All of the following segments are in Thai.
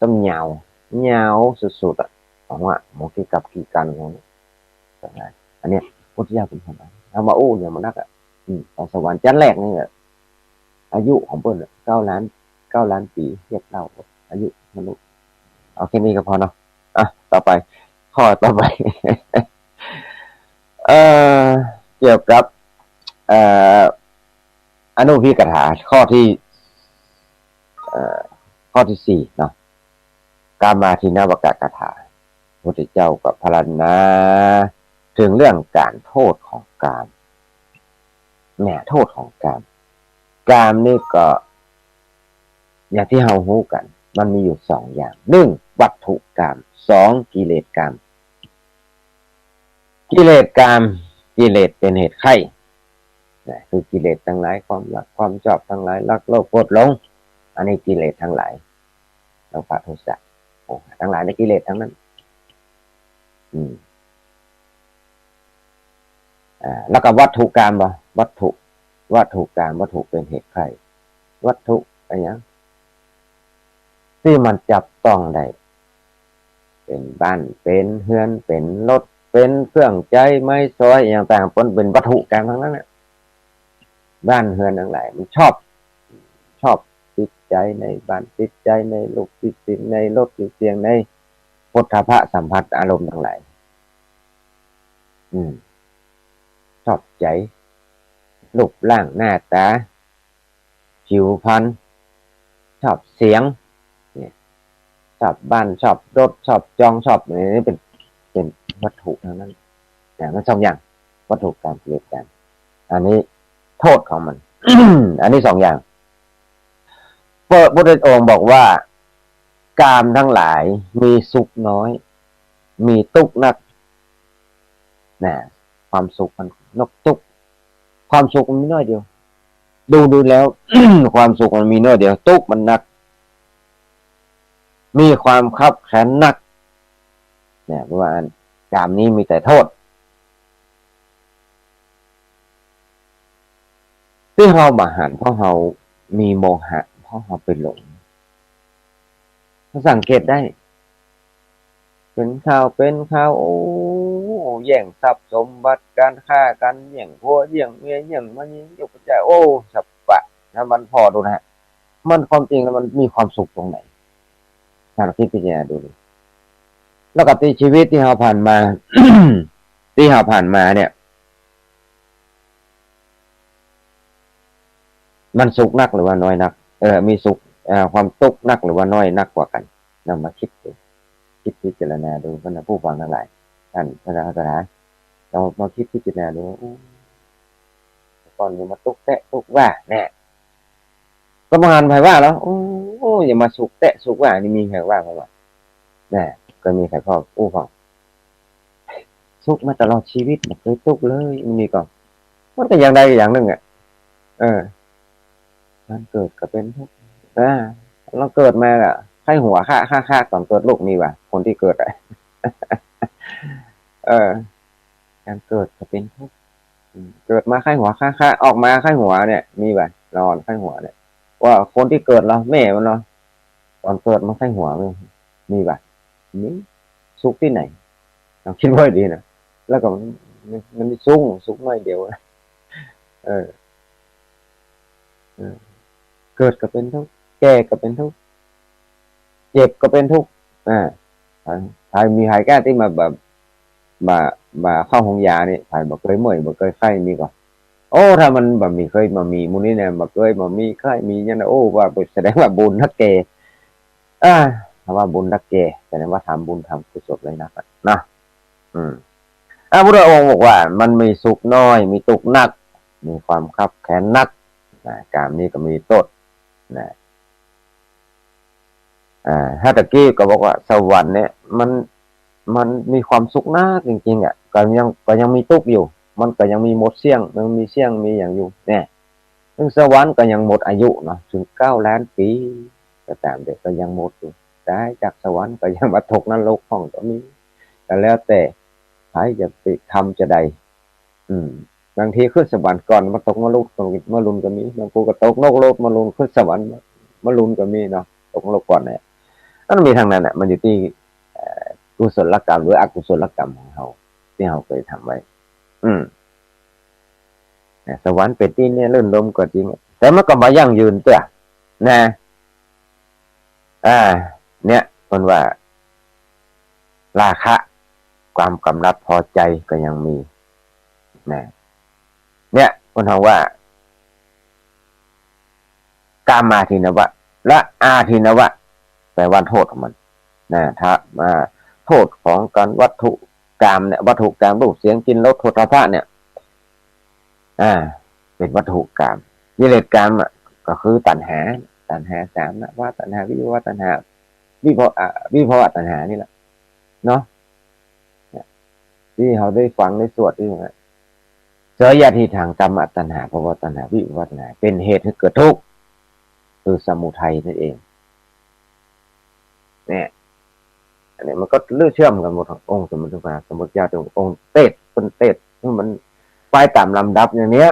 ต้องเหงาสุดๆอ่ะของว่าหมอกี่กับกี่กันของนี้อันเนี้ยพุทธิยถาเป็นคนทำมาอู้อย่างมันนักอ่ะตอนสวรรค์ชั้นแรกนี่แหละอายุของเปิ้ล9 ล้านปีเทียบเท่ากับอายุมนุษย์เอาแค่นี้ก็พอเนาะอ่ะต่อไปข้อต่อไปเอ่อเกี่ยวกับเอ่ออนุพิกถาเอ่อข้อที่สี่เนาะกามาทินาวกกถาพระพุทธเจ้ากับพรรณนาถึงเรื่องการโทษของกามเนี่ยโทษของกามนี่ก็อย่างที่เรารู้กันมันมีอยู่2 อย่างวัตถุกาม2กิเลสกามกิเลสกามกิเลสเป็นเหตุไข้นะคือกิเลสทั้งหลายความรักความชอบทั้งหลายรักโลภโกรธหลงอันนี้กิเลสทั้งหลายโลภะโทสะโอ้ทั้งหลายในกิเลสทั้งนั้นอืมแล้วก็วัตถุกามบ่วัตถุกามวัตถุเป็นเหตุไข้วัตถุอะไรอย่างที่มันจับต้องได้เป็นบ้านเป็นเฮือนเป็นรถเป็นเครื่องใจไม้ซอยอย่างต่างๆเป็นวัตถุกามทั้งนั้นแหละบ้านเฮือนทั้งหลายมันชอบติดใจในบ้านติดใจในลูกติดสินในรถติดเสียงในพุทธะสัมผัสอารมณ์ทั้งหลายอืมชอบใจรูปร่างหน้าตาผิวพรรณชอบเสียงเนี่ยชอบบ้านชอบรถชอบจองชอบอะไรนี่เป็นวัตถุทั้งนั้นอย่างนั้น2 อย่างวัตถุการเปลี่ยนแปลงอันนี้โทษของมัน อันนี้2 อย่างพระพุทธองค์บอกว่ากามทั้งหลายมีสุขน้อยมีทุกข์นักนะความสุขมันนกทุกข์ความสุขมันมีน้อยเดียวดูแล้ว ความสุขมันมีน้อยเดียวทุกข์มันนักมีความคับแค้นนักเนี่ยเพราะว่ากามนี้มีแต่โทษที่เราบาหันเพราะเรามีโมหะเพราะเราไปหลงสังเกตได้เป็นข่าวโอ้แย่งทรัพย์สมบัติการฆ่ากันแย่งผัวแย่งเมียแย่งมันยกใจโอ้สับปะนะมันพอดูนะฮะมันความจริงแล้วมันมีความสุขตรงไหนถ้าเราคิดพิจารณาดูแล้วกับที่ชีวิตที่เราผ่านมา ที่เราผ่านมาเนี่ยมันสุขนักหรือว่าน้อยนักมีสุขความทุกข์นักหรือว่าน้อยนักกว่ากันนำมาคิดดูคิดพิจารณาดูท่านผู้ฟังทั้งหลายท่านพระอาจารย์เรามาคิดพิจารณาดูก่อนอย่ามาตุกแตะตุกว่าแน่ก็มาหันไปว่าแล้วโอ้อย่ามาสุกแตะสุกว่านี่มีใครว่าเพราะว่าแน่ก็มีใครพ่อฟังสุกมาตลอดชีวิตไม่เคยตุกเลยมีก่อนมันก็อย่างใดอย่างหนึ่งอ่ะเออมันเกิดก็เป็นทุกข์เราเกิดมาอ่ะไข้หัวค่าก่อนเกิดลูกมีว่ะคนที่เกิดอ่ะเออการเกิดก็เป็นทุกข์เกิดมาไข้หัวค่าออกมาไข้หัวเนี่ยมีว่ะนอนไข้หัวเนี่ยว่าคนที่เกิดเราแม่มันเนาะตอนเกิดมาไข้หัวมีว่ะนี่สุขที่ไหนเราคิดว่าดีนะแล้วก็มันสุขไม่เดียวเออเออเกิดก็เป็นทุกข์แก่ก็เป็นทุกข์เจ็บก็เป็นทุกข์ใครมีใครกล้าที่มาแบบมาเข้าห้องยานี่ใครบอกเคยเมื่อยบอกเคยไข้มีก่อนโอ้ถ้ามันแบบมีเคยมามีมูนี่เนี่ยบอกเคยมามีไข้มีเนี่ยนะโอ้ว่าแสดงว่าบุญนักเกอ่าถ้าว่าบุญนักเกแสดงว่าทำบุญทำกุศลเลยนะอืมพระพุทธองค์บอกว่ามันมีสุขน้อยมีทุกข์นักมีความคับแค้นนักกามนี้ก็มีโทษนะถ้าตะกี้ก็บอกว่าสวรรค์เนี่ยมันมีความสุขนักจริงๆอ่ะก็ยังมีทุกข์อยู่มันก็ยังมีหมดเสี่ยงมันมีเสี่ยงมีอย่างอยู่เนี่ยซึ่งสวรรค์ก็ยังหมดอายุเนาะถึง9 ล้านปีก็ตามเด็กก็ยังหมดอยู่ได้จากสวรรค์ก็ยังมาตกนรกห้องก็มีแต่แล้วแต่ใครจะไปทำจะใดอืมบางทีขึ้นสวรรค์ก่อนมาตกนรกตรงมาลุนก็มีบางคนก็ตกนรกมาลุนขึ้นสวรรค์มาลุนก็มีเนาะตกนรกก่อนเนี่ย มันมีทางนั้นแหละมันอยู่ที่กุศลกรรมหรืออกุศลกรรมของเราที่เราเคยทำไว้ อืมสวรรค์เป็ดที่เนี่ยลื่นลมก็จริงแต่มันก็มายั่งยืนเจ้ะนะอ่าเนี่ยคนว่าราคะความกำลัดพอใจก็ยังมีนะเนี่ยคนเราว่ากามาทินวะและอาทินวะแปลว่าโทษของมันนะถ้ามาโทษของการวัตถุกรรมเนี่ยวัตถุกรรมรูปเสียงกินรสโผฏฐัพพะเนี่ยเป็นวัตถุกรรมกิเลสกรรมก็คือตัณหาสามนะว่าตัณหาวิภวตัณหาวิภวตัณหานี่แหละเนาะที่เขาได้ฟังได้สวดที่ว่าเสยยาทีทางกรรมตัณหาภวตัณหาวิภวตัณหาเป็นเหตุให้เกิดทุกข์คือสมุทัยนั่นเองเนี่ยอันนี้มันก็เลื่อเชื่อมกันหมดทั้งองค์สมุทมาสมุทเจ้าถึงองค์เตศเป็นเตศมันไปตามลำดับอย่างเนี้ย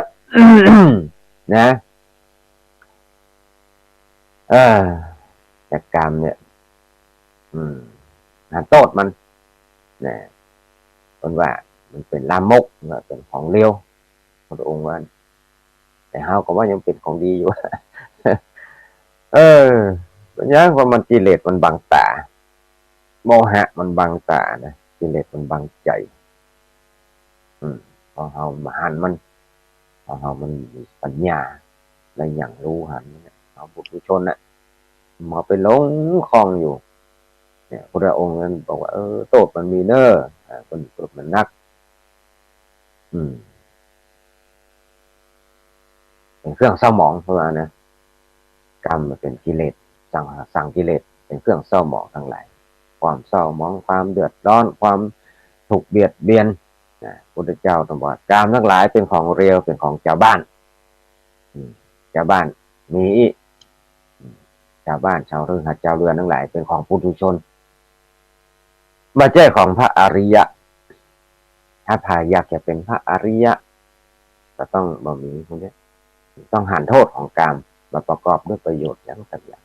นะจากกรรมเนี่ยโทษมันนะคนว่ามันเป็นลามกเป็นของเลวพระองค์ว่าแต่เฮาก็ว่ายังเป็นของดีอยู่ ปัญญาว่ามันกิเลสมันบังตาโมหะมันบังตานะกิเลสมันบังใจพอเฮามาหันมันพอเฮามันมีปัญญาในอย่างรู้หันเนี่ยเอาบุตุชนน่ะมาไปหลงคลองอยู่เนี่ยพระองค์นั้นบอกว่าโทษมันมีเนอคนโทษมันนักเป็นเครื่องเศร้าหมองเพราะว่านะกรรมมันเป็นกิเลสสั่งกิเลสเป็นเครื่องเศร้าหมองทั้งหลายความเศร้าหมองความเดือดร้อนความถูกเบียดเบียนพุทธเจ้าตรัสว่ากรรมทั้งหลายเป็นของเรียวเป็นของชาวบ้านชาวบ้านมีชาวบ้านชาวเรือนชาวเรือนทั้งหลายเป็นของปุถุชนไม่ใช่ของพระอริยะถ้าพายอยากจะเป็นพระอริยะก็ต้องบ่มีพวกนี้ต้องหันโทษของกรรมมาประกอบด้วยประโยชน์อย่างต่าง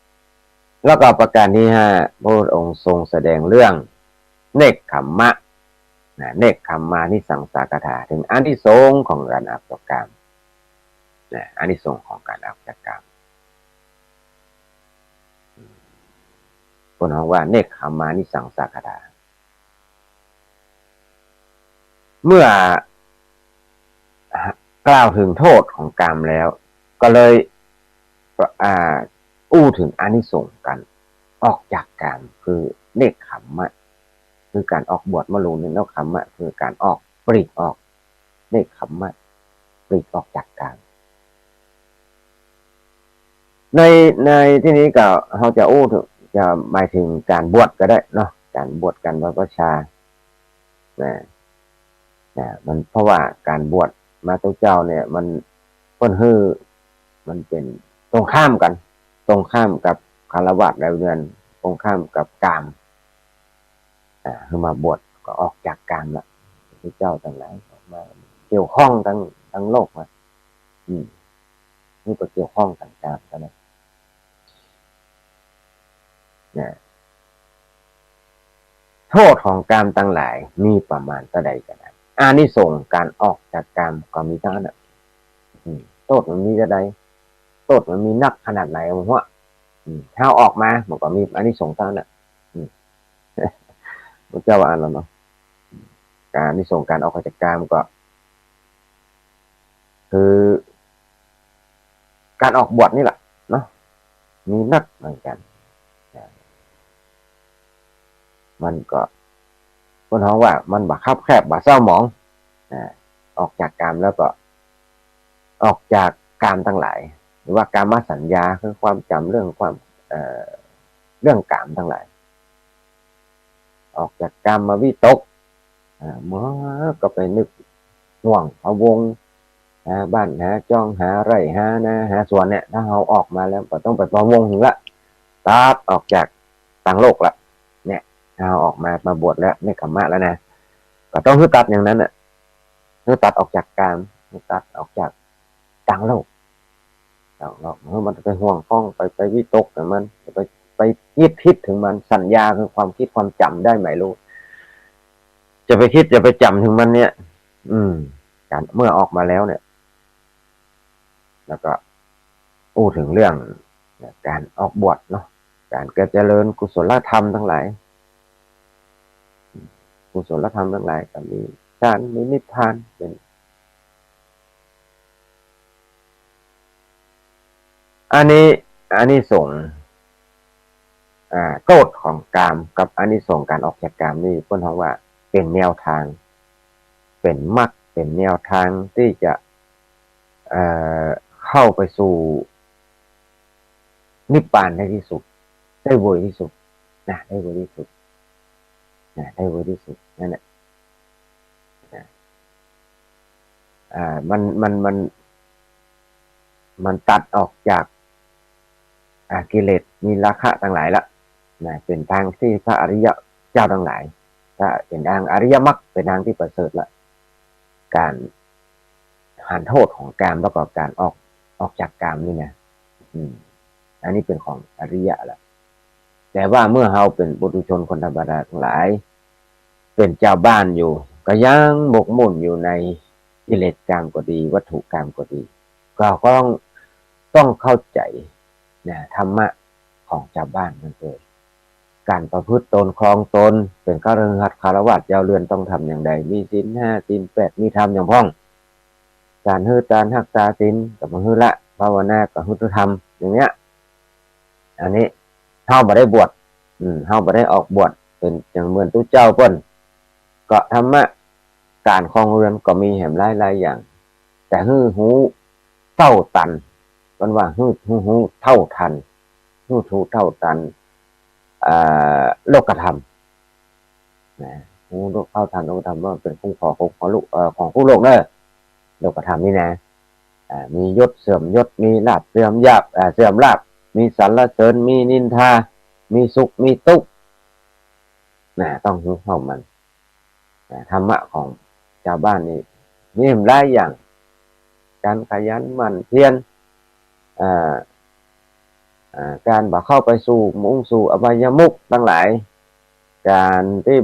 ๆแล้วก็ประการที่ห้าพระองค์ทรงแสดงเรื่องเนกขัมมะเนกขัมมานิสังสากถาถึงอานิสงส์ของการออกจากกรรมอานิสงส์ของการออกจากกรรมคนเขาว่าเนกขัมมานิสังสากถาเมื่อกล่าวถึงโทษของกรรมแล้วก็เลยอู้ถึงอานิสงส์กันออกจากกรรมคือเนกขัมมะคือการออกบวชมรูเนี่ยเนกขัมมะคือการออกปลีกออกเนกขัมมะปลีกออกจากกรรมในที่นี้ก็เขาจะอู้ถึงจะหมายถึงการบวชก็ได้เนาะการบวชกันบรรพชามันเพราะว่าการบวชมาตุเจ้าเนี่ยมันพ้นฮือมันเป็นตรงข้ามกันตรงข้ามกับคารวะแล้วเดือนตรงข้ามกับกามคือมาบวชก็ออกจากกามละพระเจ้าต่างหลายออกมาเกี่ยวข้องทั้งโลกมานี่ก็เกี่ยวข้องต่างกามกันนะโทษของกามต่างหลายมีประมาณเท่าใดกันนะอานิสงส์การออกจากกามก็มีเท่านั้นโทษมันมีเท่าใดโทษมันมีนักขนาดไหนผมว่าถ้าออกมามันก็มีอานิสงส์เท่านั้นพระเจ้าว่าอันแล้วเนาะการอานิสงส์การออกจากกามก็คือการออกบวชนี่แหละเนาะมีนักเหมือนกันมันก็คนเขาว่ามันบาคับแคบบาเศร้าหมองออกจากกามแล้วก็ออกจากกามทั้งหลายหรือว่ากามสัญญาคือความจำเรื่องความเรื่องกามทั้งหลายออกจากกามมาวิตกเมื่อก็ไปนึกห่วงพะวงบ้านหาจ้องหาไร่หานะหาสวนเนี่ยถ้าเขาออกมาแล้วก็ต้องไปพะวงถึงละตัดออกจากต่างโลกละเนี่ยเราออกมาบวชแล้วไม่ขมะแล้วนะก็ต้องคือตัดอย่างนั้นน่ะคือตัดออกจากกามคือตัดออกจากต่างโลกเมื่อมันไปห่วงฟ้องไปวิตกแต่มันไป ไปคิดถึงมันสัญญาคือความคิดความจำได้ไหมรู้จะไปคิดจะไปจำถึงมันเนี่ยการเมื่อออกมาแล้วเนี่ยแล้วก็อู้ถึงเรื่องการออกบวชเนาะการเจริญกุศลธรรมทั้งหลายกุศลธรรมทั้งหลายก็มีฌานมีนิพพานเป็นอันนี้ส่งโทษของกามกับอันนี้ส่งการออกจากกามนี่เพิ่นว่าเป็นแนวทางเป็นมรรคเป็นแนวทางที่จะเข้าไปสู่นิพพานได้ที่สุดได้เวยที่สุดนะได้เวยที่สุดนะได้เวยที่สุดนั่นแหละมันตัดออกจากกิเลสมีราคะทั้งหลายละนะเป็นทางที่พระอริยะเจ้าทั้งหลายถ้าเป็นทางอริยมรรคเป็นทางที่ประเสริฐละการหันโทษของกามแล้วก็การออกจากกามนี่นะอันนี้เป็นของอริยะละแต่ว่าเมื่อเราเป็นปุถุชนคนธรรมดาทั้งหลายเป็นเจ้าบ้านอยู่ก็ยังหมกมุ่นอยู่ในกิเลสกามก็ดีวัตถุกามก็ดีก็ต้องเข้าใจนะธรรมะของชาวบ้านมันเลยการประพฤติตนครองตนเป็นฆราวาสคารวะเจ้าเรือนต้องทำอย่างใดมีศีล5ศีล8มีธรรมอย่างพ้องการฮื้อการหักษาศีลกับฮื้อละภาวนากับฮื้อธรรมอย่างเนี้ยอันนี้เฮาบ่ได้บวชเฮาบ่ได้ออกบวชเป็นอย่างเหมือนตู้เจ้าเพิ่นก็ธรรมะการครองเรือนก็มีแห่มหลายๆอย่างแต่ฮื้อหูเท่าตันมันว่าฮื้อหูเท่าทันฮื้อหูเท่าตันโลกธรรมนะหูเท่าทันโลกธรรมว่าเป็นคุ้มของลูกของผู้โลกเด้อโลกธรรมนี่นะมียศเสื่อมยศมีลาภเสื่อมยาบเสื่อมลาภมีสรรเสริญมีนินทามีสุขมีทุกข์ต้องรู้เข้ามันธรรมะของชาวบ้านนี่มีหลายอย่างการขยันหมั่นเพียรการบ่เข้าไปสู่อบายมุขทั้งหลายการที่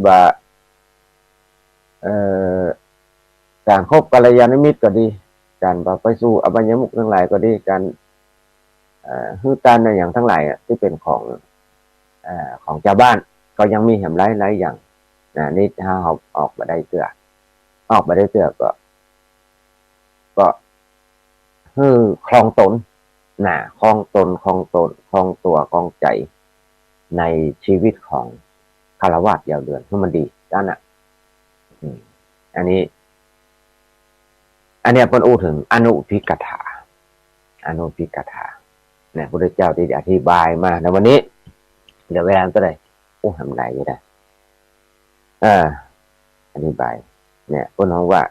การคบกัลยาณมิตรก็ดีการไปสู่อบายมุขทั้งหลายก็ดีการฮื้อตานในอย่างทั้งหลายที่เป็นของชาวบ้านก็ยังมีแหมหลายอย่างนี่ถ้าเราออกมาได้เตื้อก็ฮื้อคลองตนคลองตัวคลองใจในชีวิตของคฤหัสถ์ยาวเดือนให้มันดีด้านอันนี้เพิ่นอู้ถึงอนุพิกถาเนี่ยพระพุทธเจ้าที่อธิบายมาในวันนี้เดี๋ยวเวลาจะได้ทำไรอยู่ได้อธิบายเนี่ยเพิ่นบอกว่า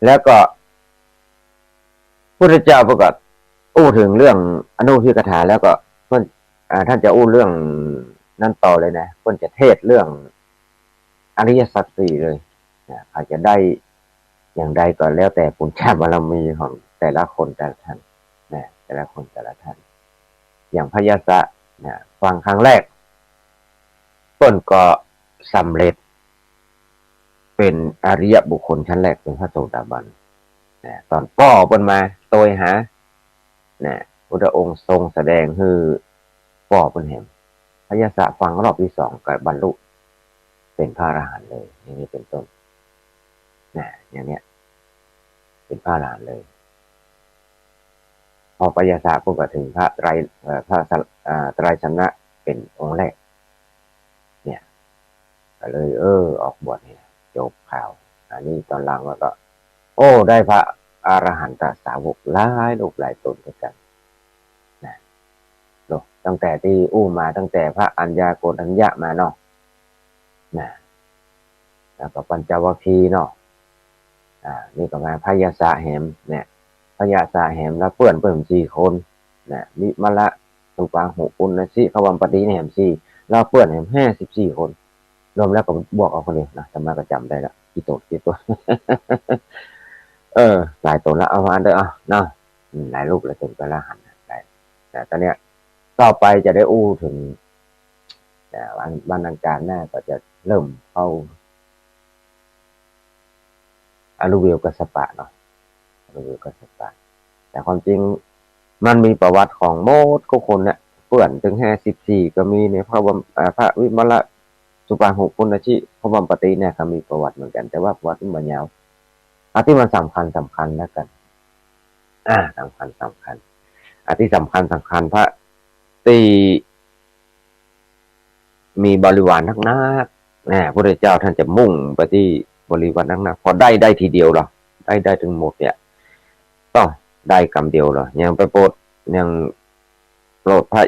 แล้วก็พระพุทธเจ้าประกาศอู้ถึงเรื่องอนุพิกถาแล้วก็เพิ่นท่านจะอู้เรื่องนั่นต่อเลยนะเพิ่นจะเทศเรื่องอริยสัจสี่เลยอาจจะได้อย่างใดก็แล้วแต่บุญชาติบารมีของแต่ละคนแต่ละท่านแต่ละคนแต่ละท่านอย่างพยาศะฟังครั้งแรกเพิ่นก็สำเร็จเป็นอริยบุคคลชั้นแรกเป็นพระโสดาบันตอนป้อเพิ่นมาโตยหาพุทธองค์ทรงแสดงคือป้อเพิ่นเห็นพยาศะฟังรอบที่2ก็บรรลุเป็นพระอรหันต์เลยอย่างนี้เป็นต้นอย่างเนี้ยเป็นพระอรหันต์เลยพอปยาศาสตร์ก็ถึงพระไตรชนะเป็นองค์แรกเนี่ยก็เลยออกบวชเนี่ยจบข่าวอันนี้ตอนหลังแล้วก็ได้พระอรหันตสาวกหลายรูปหลายตนด้วยกันตั้งแต่ที่มาตั้งแต่พระอัญญาโกณฑัญญะมาเนาะแล้วก็ปัญจวัคคีย์เนาะนี่ก็มาพยาศะแหมเนี่ยพยาศะแหมแล้วเพื่อน4 คนมิมละตุปังหุอุณสิขวัมปฏิแหม4แล้วเพื่อนแหม54 คนรวมแล้วก็บวกเอาคนเดียวนะธรรมะก็จำได้ละกี่ตัวหลายตัวแล้วเอามาเด้อเนาะหลายรูปหลายตนก็ละหันได้แต่ตอนเนี้ยต่อไปจะได้อู้ถึง วันอังคารหน้าก็จะเริ่มเข้าอลูเวลกัสปะเนาะอลูเวลกัสปะแต่ความจริงมันมีประวัติของโมดทุกคนเนี่ยเปื่อนถึง54ก็มีในพระวิมลสุปาหุปุณชิพระบรมปฏิเนี่ยก็มีประวัติเหมือนกันแต่ว่าประวัติมันยาวอันที่มันสำคัญแล้วกันสำคัญอันที่สำคัญพระที่มีบริวารนักพระเจ้าท่านจะมุ่งไปที่บริวารนักพอได้ทีเดียวหรอได้ถึงหมดเนี่ยต้องได้กรรมเดียวหรอยังไปโปรดยังโปรดพระ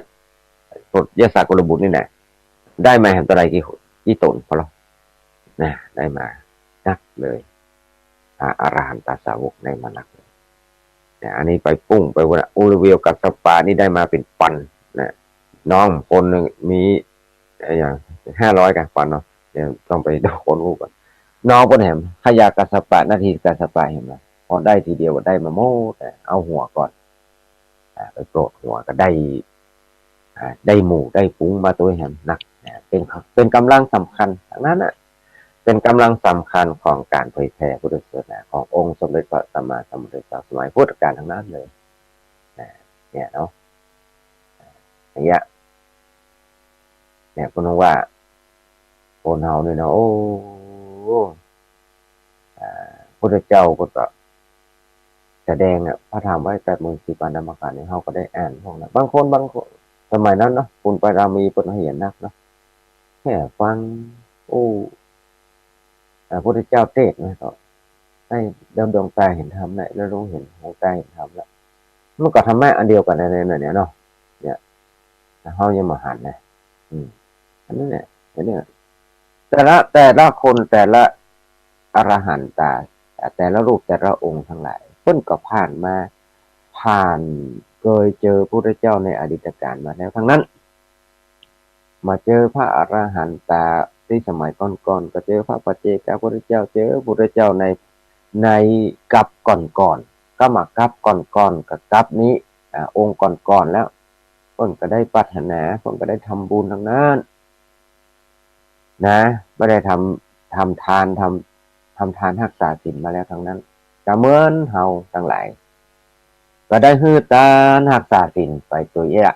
โปรดยศกุลบุตรนี่แหละได้มาเห็นตัวใดกี่ตนพอหรอได้มานักเลยอรหันตสาวกได้มานักเลยอันนี้ไปปุ้งไปวันอุลเวลกับสปานี่ได้มาเป็นปันนะน้องคนหนึ่งมีอย่าง500กันปันเนาะเดี๋ยวต้องไปดูคนรู้ก่อนน้องคนแหมขยากัสปะนาทีกัสปะเห็นไหมพอได้ทีเดียวได้มาโม่แต่เอาหัวก่อนไปโปรดหัวก็ได้หมู่ได้ฟุ้งมาตัวแหมหนักเป็นกำลังสำคัญทั้งนั้นน่ะเป็นกำลังสำคัญของการเผยแผ่พุทธศาสนาขององค์สมเด็จพระสัมมาสัมพุทธเจ้าสมัยพุทธกาลทั้งนั้นเลยเนี่ยเนาะอย่างเงี้ยเนี่ยคุณนึกว่าโอนเฮาเนี่ยเนาะโอ้พุทธเจ้าก็แสดงพระธรรมไว้84,000 ปานธรรมขันธ์นี่เฮาก็ได้อ่านพวกนั้นบางคนสมัยนั้นเนาะคุณปารามีเพิ่นเห็นนักเนาะแค่ฟังพระพุทธเจ้าเทศน์ก็ให้ดวงตาเห็นธรรมได้แล้วรู้เห็นหัวใจเห็นธรรมแล้วมันก็ทำแม่อันเดียวกันในเนี่ยเนาะเนี่ยเฮายังมาหันนะอันนี้เนี่ยเนี่ยแต่ละคนแต่ละอรหันตาแต่ละรูปแต่ละองค์ทั้งหลายเพิ่นก็ผ่านเคยเจอพระพุทธเจ้าในอดีตการมาแล้วทั้งนั้นมาเจอพระอรหันตาที่สมัยก่อนก็เจอพระปัจเจกพุทธเจ้าเจอพระพุทธเจ้าในกับก่อนก็มากับก่อนกับกับนี้องค์ก่อนแล้วเพิ่นก็ได้ปรารถนาเพิ่นก็ได้ทำบุญทั้งนั้นนะไม่ได้ทำทานรักษาศีลมาแล้วทั้งนั้นก็เหมือนเฮาทั้งหลายก็ได้ฮื้อตารักษาศีลไปตัวแยก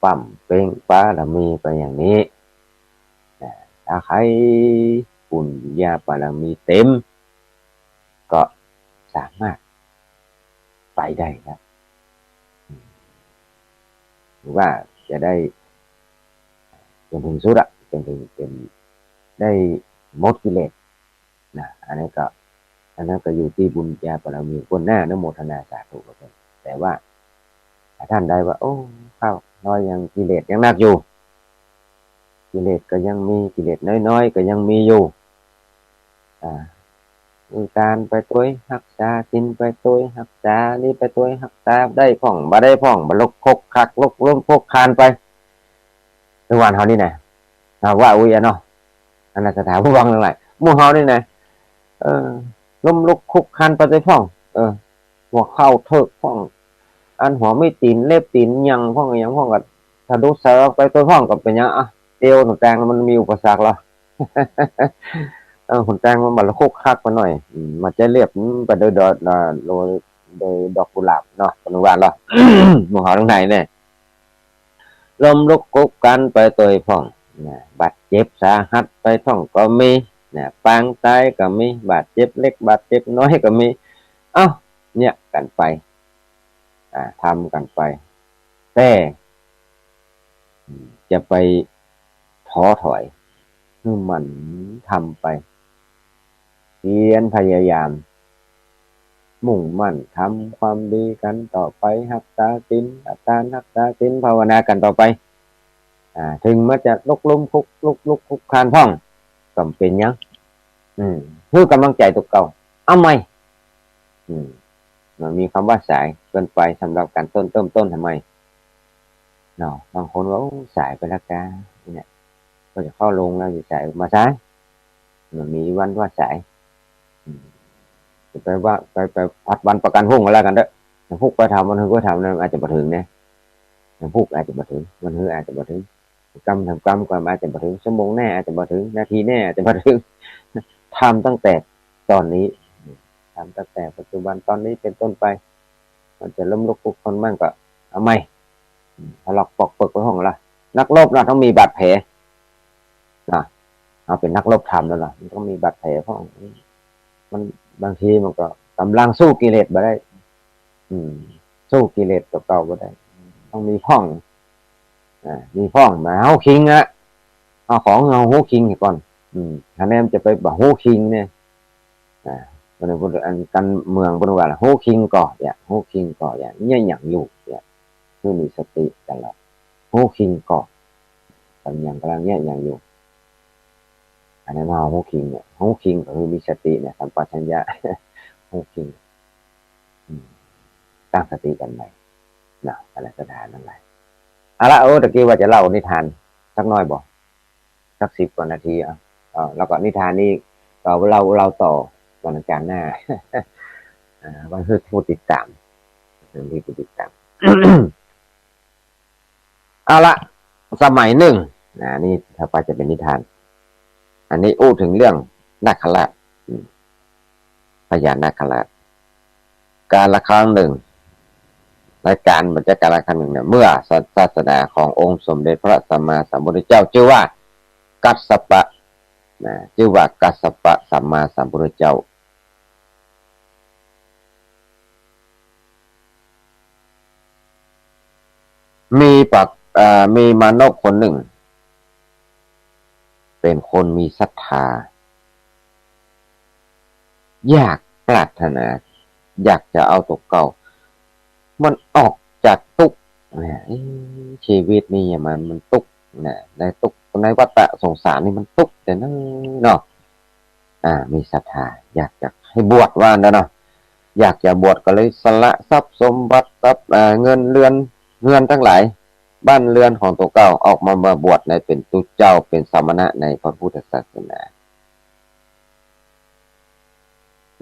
ปั๊มเป่งปาละมีไปอย่างนี้ถ้าใครปุญญาบารมีเต็มก็สามารถไปได้ครับหรือว่าจะได้จนถึงสุดจนถึงเป็นได้หมดกิเลสอันนั้นก็อยู่ที่บุญญาบารมีคนหน้าโมทนาสาธุกันแต่ว่าท่านใดว่าโอ้ข้าวน้อยยังกิเลสยังหนักอยู่กิเลสก็ยังมีกิเลสน้อยๆก็ยังมีอยู่การไปตัวรักษาศีลไปตัวรักษานี่ไปตัวรักษาได้พ่องบ่ได้พ่องบ่ลกคกคักลกล้มพกคานไปทุกวันเฮานี่นะว่าอุ้ยเนาะอันนั้นสถาผู้วังทั้งหลายหมู่เฮานี่นะล้มลุกคุกคานไปตัวพ่องหัวเข้าเถิกพ่องอันหัวไม่ตีนเล็บตีนยังพ่องยังพ่องก็ถ้าดูเสือไปตัวพ่องก็เป็นยังเอวหนูแตงมันมีอุปสรรคหรอคนแตงมันคุกคักมาหน่อยมันจะเรียบไปโดยดอกกุหลาบเนาะคนว่าหรอหมู่เฮาทั้งไหนเนี่ยลมลุกคุกกันไปตัวพ่องบาดเจ็บสาหัสไปท่องก็มีปางตายก็มีบาดเจ็บเล็กบาดเจ็บน้อยก็มีเนี่ยกันไปทำกันไปแต่จะไปท้อถอยคือมันทำไปเพียรพยายามมุ่งมั่นทำความดีกันต่อไปรักษาศีลรักษาศีลภาวนากันต่อไปถึงมันจะลุกคุกคานท่องก็เป็นยังคือกำลังใจตัวเก่าเอาไหมมันมีคำว่าสายเกินไปสำหรับการต้นทำไมเนาะบางคนว่าสายไปแล้วกันเนี่ยก็จะเข้าลงแล้วจะสายมาสายมันมีวันว่าสายไปว่าไปพัดวันประกันพรุ่งก็แล้วกันเด้อพรุ่งไปทำวันหื้อก็ทำนั่นอาจจะมาถึงเนี่ยพรุ่งอาจจะมาถึงวันหื้ออาจจะมาถึง กรรมทำกรรมก่อนอาจจะบ่ถึงชั่วโมงแน่อาจจะบ่ถึงนาทีแน่อาจจะบ่ถึงทำตั้งแต่ตอนนี้ทำตั้งแต่ปัจจุบันตอนนี้เป็นต้นไปมันจะล้มลุกคลุกคลานมั่งก็เอาใหม่ถลอกปอกเปิกไปห้องละนักรบนะต้องมีบาดแผลนะเอาเป็นนักรบทำแล้วล่ะมันต้องมีบาดแผลเพราะมันบางทีมันก็กำลังสู้กิเลสบ่ได้อืมสู้กิเลสเก่าๆบ่ได้ต้องมีพ่องมีพ่องมาเฮาคิงอะเอาของเฮาฮู้คิงก่อนคะแนนจะไปบ่ฮู้คิงเนี่ยบ่ได้พูดอันกันเมืองบ่ว่าล่ะฮู้คิงก่อเนี่ยฮู้คิงก่อเนี่ยเนี่ยหยังอยู่เนี่ยคือมีสติตลอดฮู้คิงก่อกันหยังกำลังเนี่ยหยังอยู่อันนั้นเฮาฮู้คิงเนี่ยฮู้คิงก็คือมีสติเนี่ยสัมปชัญญะฮู้คิงตั้งสติกันใหม่นะอะไรสถานนั่นแหละเอาละตะกี้ว่าจะเล่านิทานสักหน่อยบ่สัก10 กว่านาทีแล้วก็นิทานนี้ก็เราต่อวันอังคารหน้าวันคือผู้ติดตามที่ผู้ติดตาม เอาละสมัยหนึ่งนี่ถ้าไปจะเป็นนิทานอันนี้อู้ถึงเรื่องนาคราชพญานาคราชการละครั้งหนึ่งรายการบรรยากาศละครั้งหนึ่งเนี่ยเมื่อศาสนาขององค์สมเด็จพระสัมมาสัมพุทธเจ้าชื่อว่ากัสสปะชื่อว่ากัสสปะสัมมาสัมพุทธเจ้ามีมนุษย์คนหนึ่งเป็นคนมีศรัทธาอยากปรารถนาอยากจะเอาตัวเก่ามันออกจากทุกข์ชีวิตนี่มันทุกข์ในทุกข์ในวัฏสงสารนี่มันทุกข์แต่นั่นเนาะมีศรัทธาอยากจะให้บวชว่านั่นเนาะอยากจะบวชก็เลยสละทรัพย์สมบัติทรัพย์เงินเรือนทั้งหลายบ้านเรือนของตัวเก่าออกมาบวชในเป็นตุเจ้าเป็นสมณะในพระพุทธศาสนา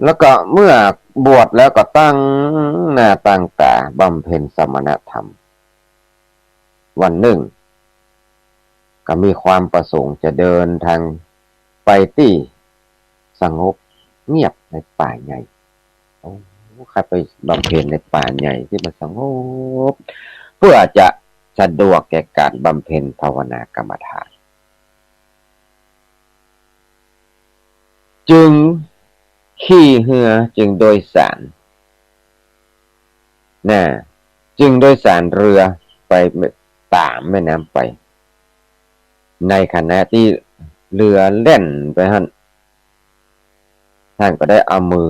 แล้วก็เมื่อบวชแล้วก็ตั้งหน้าตั้งตาบำเพ็ญสมณธรรมวันหนึ่งก็มีความประสงค์จะเดินทางไปที่สงบเงียบในป่าใหญ่ใครไปบำเพ็ญในป่าใหญ่ที่มันสงบเพื่อจะสะดวกแก่การบำเพ็ญภาวนากรรมฐานจึงขี่เรือจึงโดยสารจึงโดยสารเรือไปตามแม่น้ำไปในขณะที่เรือเล่นไปท่านก็ได้เอามือ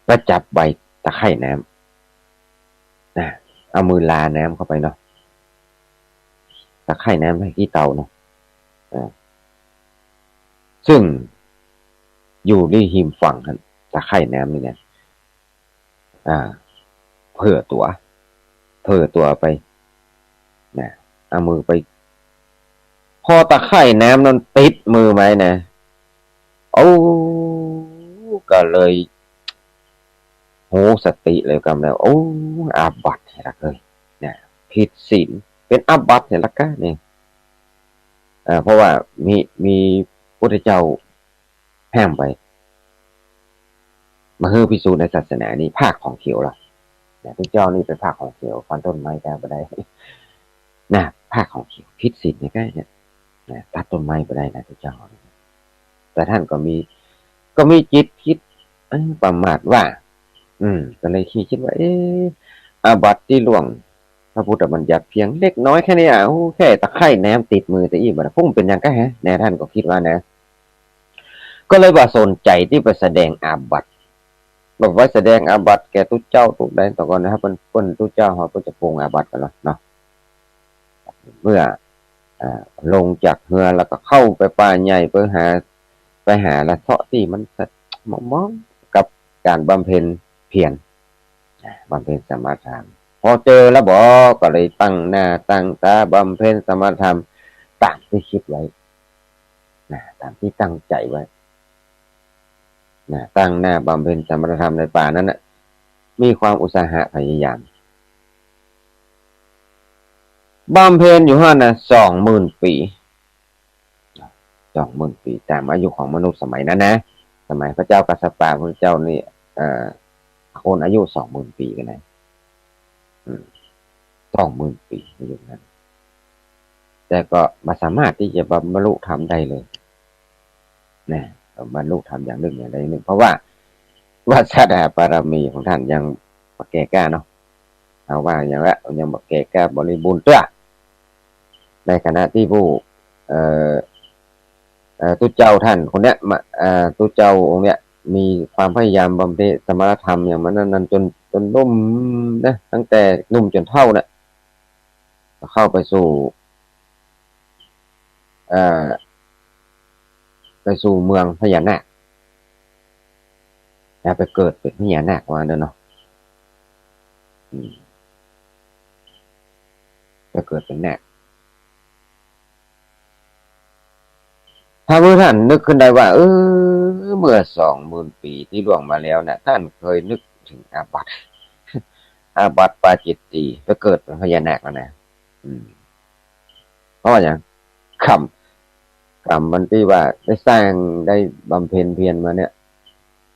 ประจับใบตะไคร่น้ำเอามือลาน้ำเข้าไปเนาะตะไคร่น้ำให้ที่เตาเนาะซึ่งอยู่ที่หิมฝั่งตะไคร่น้ำนี่เนี่ยเผื่อตัวไปเอามือไปพอตะไคร่น้ำนั้นติดมือไหมนะก็เลยโหสติเลยกำแล้วอาบัติละเลยผิดศีลเป็นอาบัติละก็นี่เพราะว่ามีพุทธเจ้าห้ามไปมาฮือพิสูจน์ในศาสนานี้ภาคของเขียวล่ะพระเจ้านี่เป็นภาคของเขียวฟันต้นไม้ได้บ่ได้ภาคของเขียวผิดศีลนี่ก็ตัดต้นไม้บ่ได้นะพระเจ้าแต่ท่านก็มีจิตคิดประมาทว่าก็เลยคิดว่าอาบัติที่ล่วงพระพุทธบัญญัติเพียงเล็กน้อยแค่นี้แค่ตะไคร่น้ำติดมือแต่อีบ่พุ่งเป็นยังไงท่านก็คิดว่านะก็เลยว่าสนใจที่ไปแสดงอาบัติบอกว่าแสดงอาบัติแก่ทุกเจ้าทุกใดต่อก่อนนะครับเพิ่นทุกเจ้าเขาก็จะปรงอาบัติกันแล้วเนาะเมื่อลงจากเรือแล้วก็เข้าไปป่าใหญ่ไปหาละเทาะที่มันมองกับการบำเพ็ญเพียรบำเพ็ญสมถะพอเจอแล้วก็เลยตั้งหน้าตั้งตาบำเพ็ญสมถะตามที่คิดไว้ตามที่ตั้งใจไว้ตั้งหน้าบำเพ็ญสมถะในป่านั้นมีความอุตสาหะพยายาม บำเพ็ญอยู่หั่นน่ะ20,000 ปี20,000 ปีตามอายุของมนุษย์สมัยนั้นนะสมัยพระเจ้ากัสสปะพระเจ้านี่คนอายุ20,000 ปีกันนะ20,000 ปีอายุนั้นแต่ก็ไม่สามารถที่จะบรรลุธรรมได้เลยนะบรรลุธรรมอย่างหนึ่งอย่างใดหนึ่งเพราะว่าวาสนาบารมีของท่านยังบ่แก่กล้าเนาะเอาว่าอย่างละยังบ่แก่กล้าบริบูรณ์ตัวในขณะที่ผู้เอ่อตุเจ้าท่านคนเนี้ยตุเจ้าองค์เนี้ยมีความพยายามบำเพ็ญสมณธรรมอย่างนั้นจนนุ่มนะตั้งแต่นุ่มจนเฒ่าน่ะเข้าไปสู่เอ่อไปสู่เมืองพญานาคแล้วไปเกิดเป็นพญานาคว่าเนาะไปเกิดเป็นนาคถ้าเมื่อท่านนึกขึ้นได้ว่าเมื่อ20,000 ปีที่ล่วงมาแล้วนะท่านเคยนึกถึงอาบัติปาจิตตีไปเกิดเป็นพญานาคแล้วนะเพราะว่าอย่างกรรมมันที่ว่าได้สร้างได้บำเพ็ญเพียรมาเนี่ย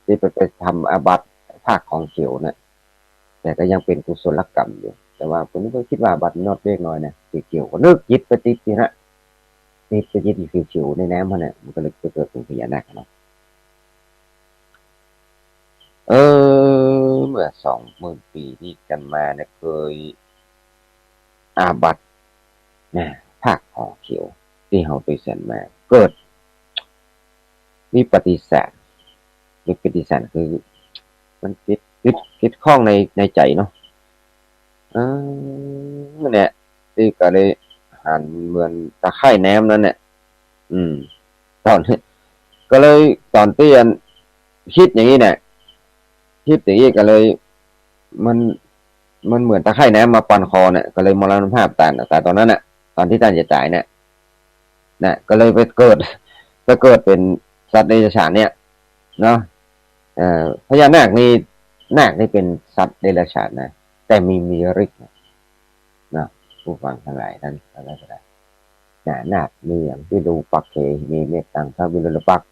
ที่ไปทำอาบัติภาคของเขียวเนี่ยแต่ก็ยังเป็นกุศลกรรมอยู่แต่ว่าคนนี้ก็คิดว่าอาบัตินอดเล็กน้อยนะสีเขียวก็นึกจิตไปติดนี่ฮะนี่ไปยึดอีเขียวในน้ำมันเนี่ยมันก็เลยเกิดเป็นพญานาคเนาะเมื่อ20,000 ปีที่กันมาเนี่ยเคยอาบัตินะภาคของเขียวที่เฮาไปเซ็นมาเกิดวิปฏิสารคือมันคิดข้องในใจเนาะเนี่ยที่ก็เลยหันเหมือนตะไคร่น้ำนั่นเนี่ยตอนก็เลยตอนที่คิดอย่างนี้เนี่ยคิดอย่างนี้ก็เลยมันเหมือนตะไคร่น้ำมาปั่นคอเนี่ยก็เลยมรณภาพตายแต่ตอนนั้นน่ะตอนที่ท่านจะตายเนี่ยก็เลยไปเกิดเป็นสัตว์เดรัจฉานเนี่ยเนาะพญานาคนี่เป็นสัตว์เดรัจฉานนะแต่มีฤทธิ์นะผู้ฟังทั้งหลายท่านอะไรก็ได้นาคมีอย่างที่ดูปักเขมีเมตตังพระวิรุฬปักษ์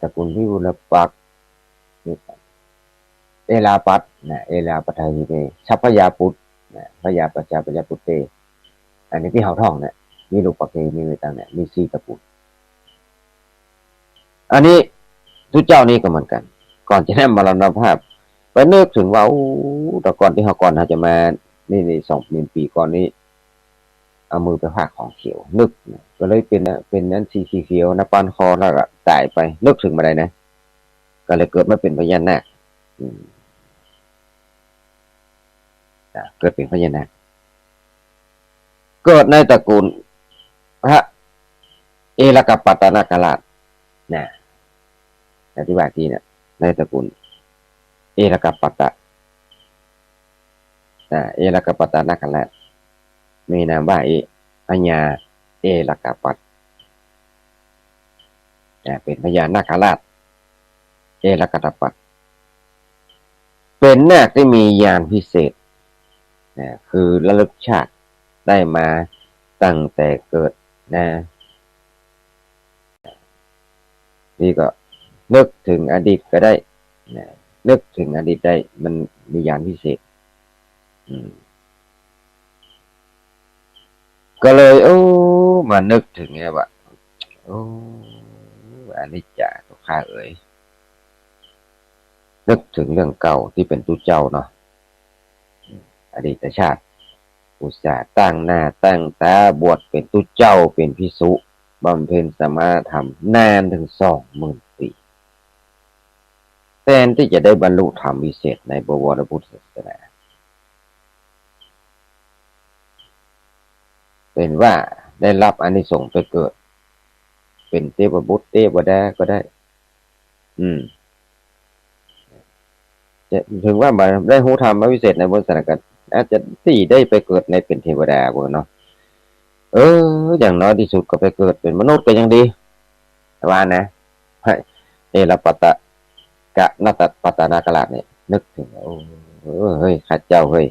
ตระกูลวิรุฬปักษ์เอลาปัตเอลาปัทหิเมชัพพยาปุตพยาปัจจาปัญญาปุตเตอันนี้ที่เฮาท่องเนี่ยมีลูกปักเขมีเมตตังเนี่ยมี4ตระกูลอันนี้ทุกเจ้านี่ก็เหมือนกันก่อนจะได้มรณภาพไปนึกถึงว่าแต่ก่อนที่เฮาก่อนเราจะมานี่20,000 ปีก่อนนี้เอามือไปพากของเขียวนึกก็เลยเป็นนั้นสีเขียวนะปานคอแล้วก็ตายไปนึกถึงมาได้นะก็เลยเกิดมาเป็นพญานาคเกิดเป็นพญานาคเกิดในตระกูลพระเอรากัปปัตตนาคราชนะอธิบายทีเนี่ยในตระกูลเอรากัปปัตตเอรากัปปัตตนาคราชมีนามว่าอัญญาเอรากัปปัตเป็นพญานาคราชเอรากัปปัตเป็นนาคที่มีญาณพิเศษคือระลึกชาติได้มาตั้งแต่เกิดนี่ก็นึกถึงอดีตก็ได้นึกถึงอดีตได้มันมีญาณพิเศษก็เลยมานึกถึงเนี่ยว่าอนิจจาทุกข้าเอ๋ยนึกถึงเรื่องเก่าที่เป็นตุเจ้าเนาะอดีตชาติอุตส่าห์ตั้งหน้าตั้งตาบวชเป็นตุเจ้าเป็นภิกษุบำเพ็ญสมณธรรมนานถึง20,000 ปีแทนที่จะได้บรรลุธรรมวิเศษในบวรพุทธศาสนาเป็นว่าได้รับอานิสงส์ไปเกิดเป็นเทพบุตรเทวดาก็ได้จะถึงว่ามาได้รู้ธรรมวิเศษในบนสถานการณ์อาจจะที่ได้ไปเกิดในเป็นเทวดาบ่เนาะอย่างน้อยที่สุดก็ไปเกิดเป็นมนุษย์ก็ยังดีว่านะเอราปัตตกะนาตปัตตนาคราชเนี่ยนึกถึงเฮ้ยข้าเจ้าเฮ้ย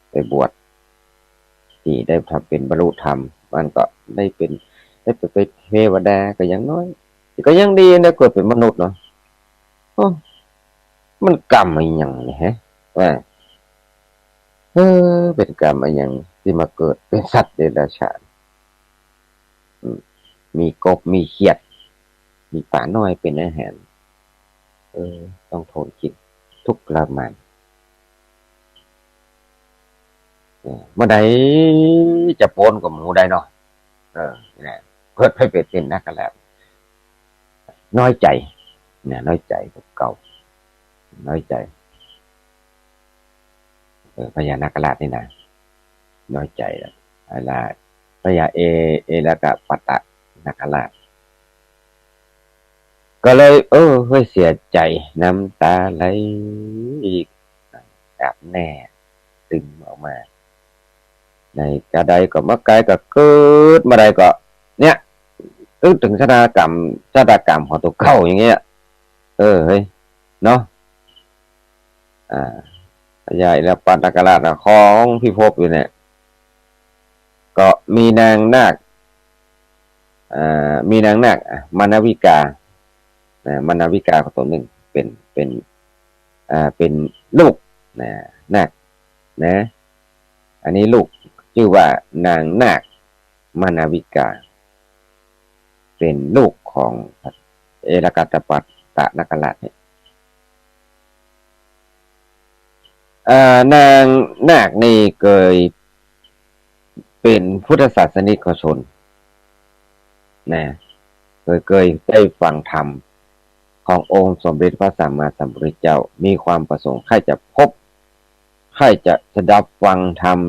ไปบวช ที่ได้ทำเป็นบรรลุธรรมมันก็ได้เป็นได้ไปเป็นเทวดาก็ยังน้อยก็ยังดีนะเกิดเป็นมนุษย์เนาะโอ้มันกรรมอะไรอย่างนี้ฮะว่าเป็นกรรมอะไรอย่างที่มาเกิดเป็นสัตว์เดรัจฉานมีกบมีเขียดมีป่าน้อยเป็นอาหารต้องทนกินทุกข์ทรมานเมื่อใดจะโปนกับหมูได้เนาะนี่เกิดไปเป็นนักกันแล้วน้อยใจเนี่ยน้อยใจกับเก่าน้อยใจพญานาคราชนี่นะน้อยใจแล้วอะไรพญาเอละกะปะตะนาคราชก็เลยเฮ้ยเสียใจน้ำตาไหลอีกอาบแน่ตึงออกมาในกระไดก็มะกายก็เกิดมาใดก็เนี่ยนึกถึงชะตากรรมของตัวเก่าอย่างเงี้ยเฮ้ยเนาะอ่าใหญ่แล้วปัตตกราชของพิภพอยู่เนี่ยก็มีนางนาคมีนางนาคมานวิกามานวิกาของตัวหนึ่งเป็นลูกนะนาคนะอันนี้ลูกชื่อว่านางนาคมานวิกาเป็นลูกของเอรากัตปัตตนาคราชเนี่ยนางนาคนี่เคยเป็นพุทธศาสนิกชนนะเคยได้ฟังธรรมขององค์สมเด็จพระสัมมาสัมพุทธเจ้ามีความประสงค์ใครจะพบใครจะสดับฟังธรรม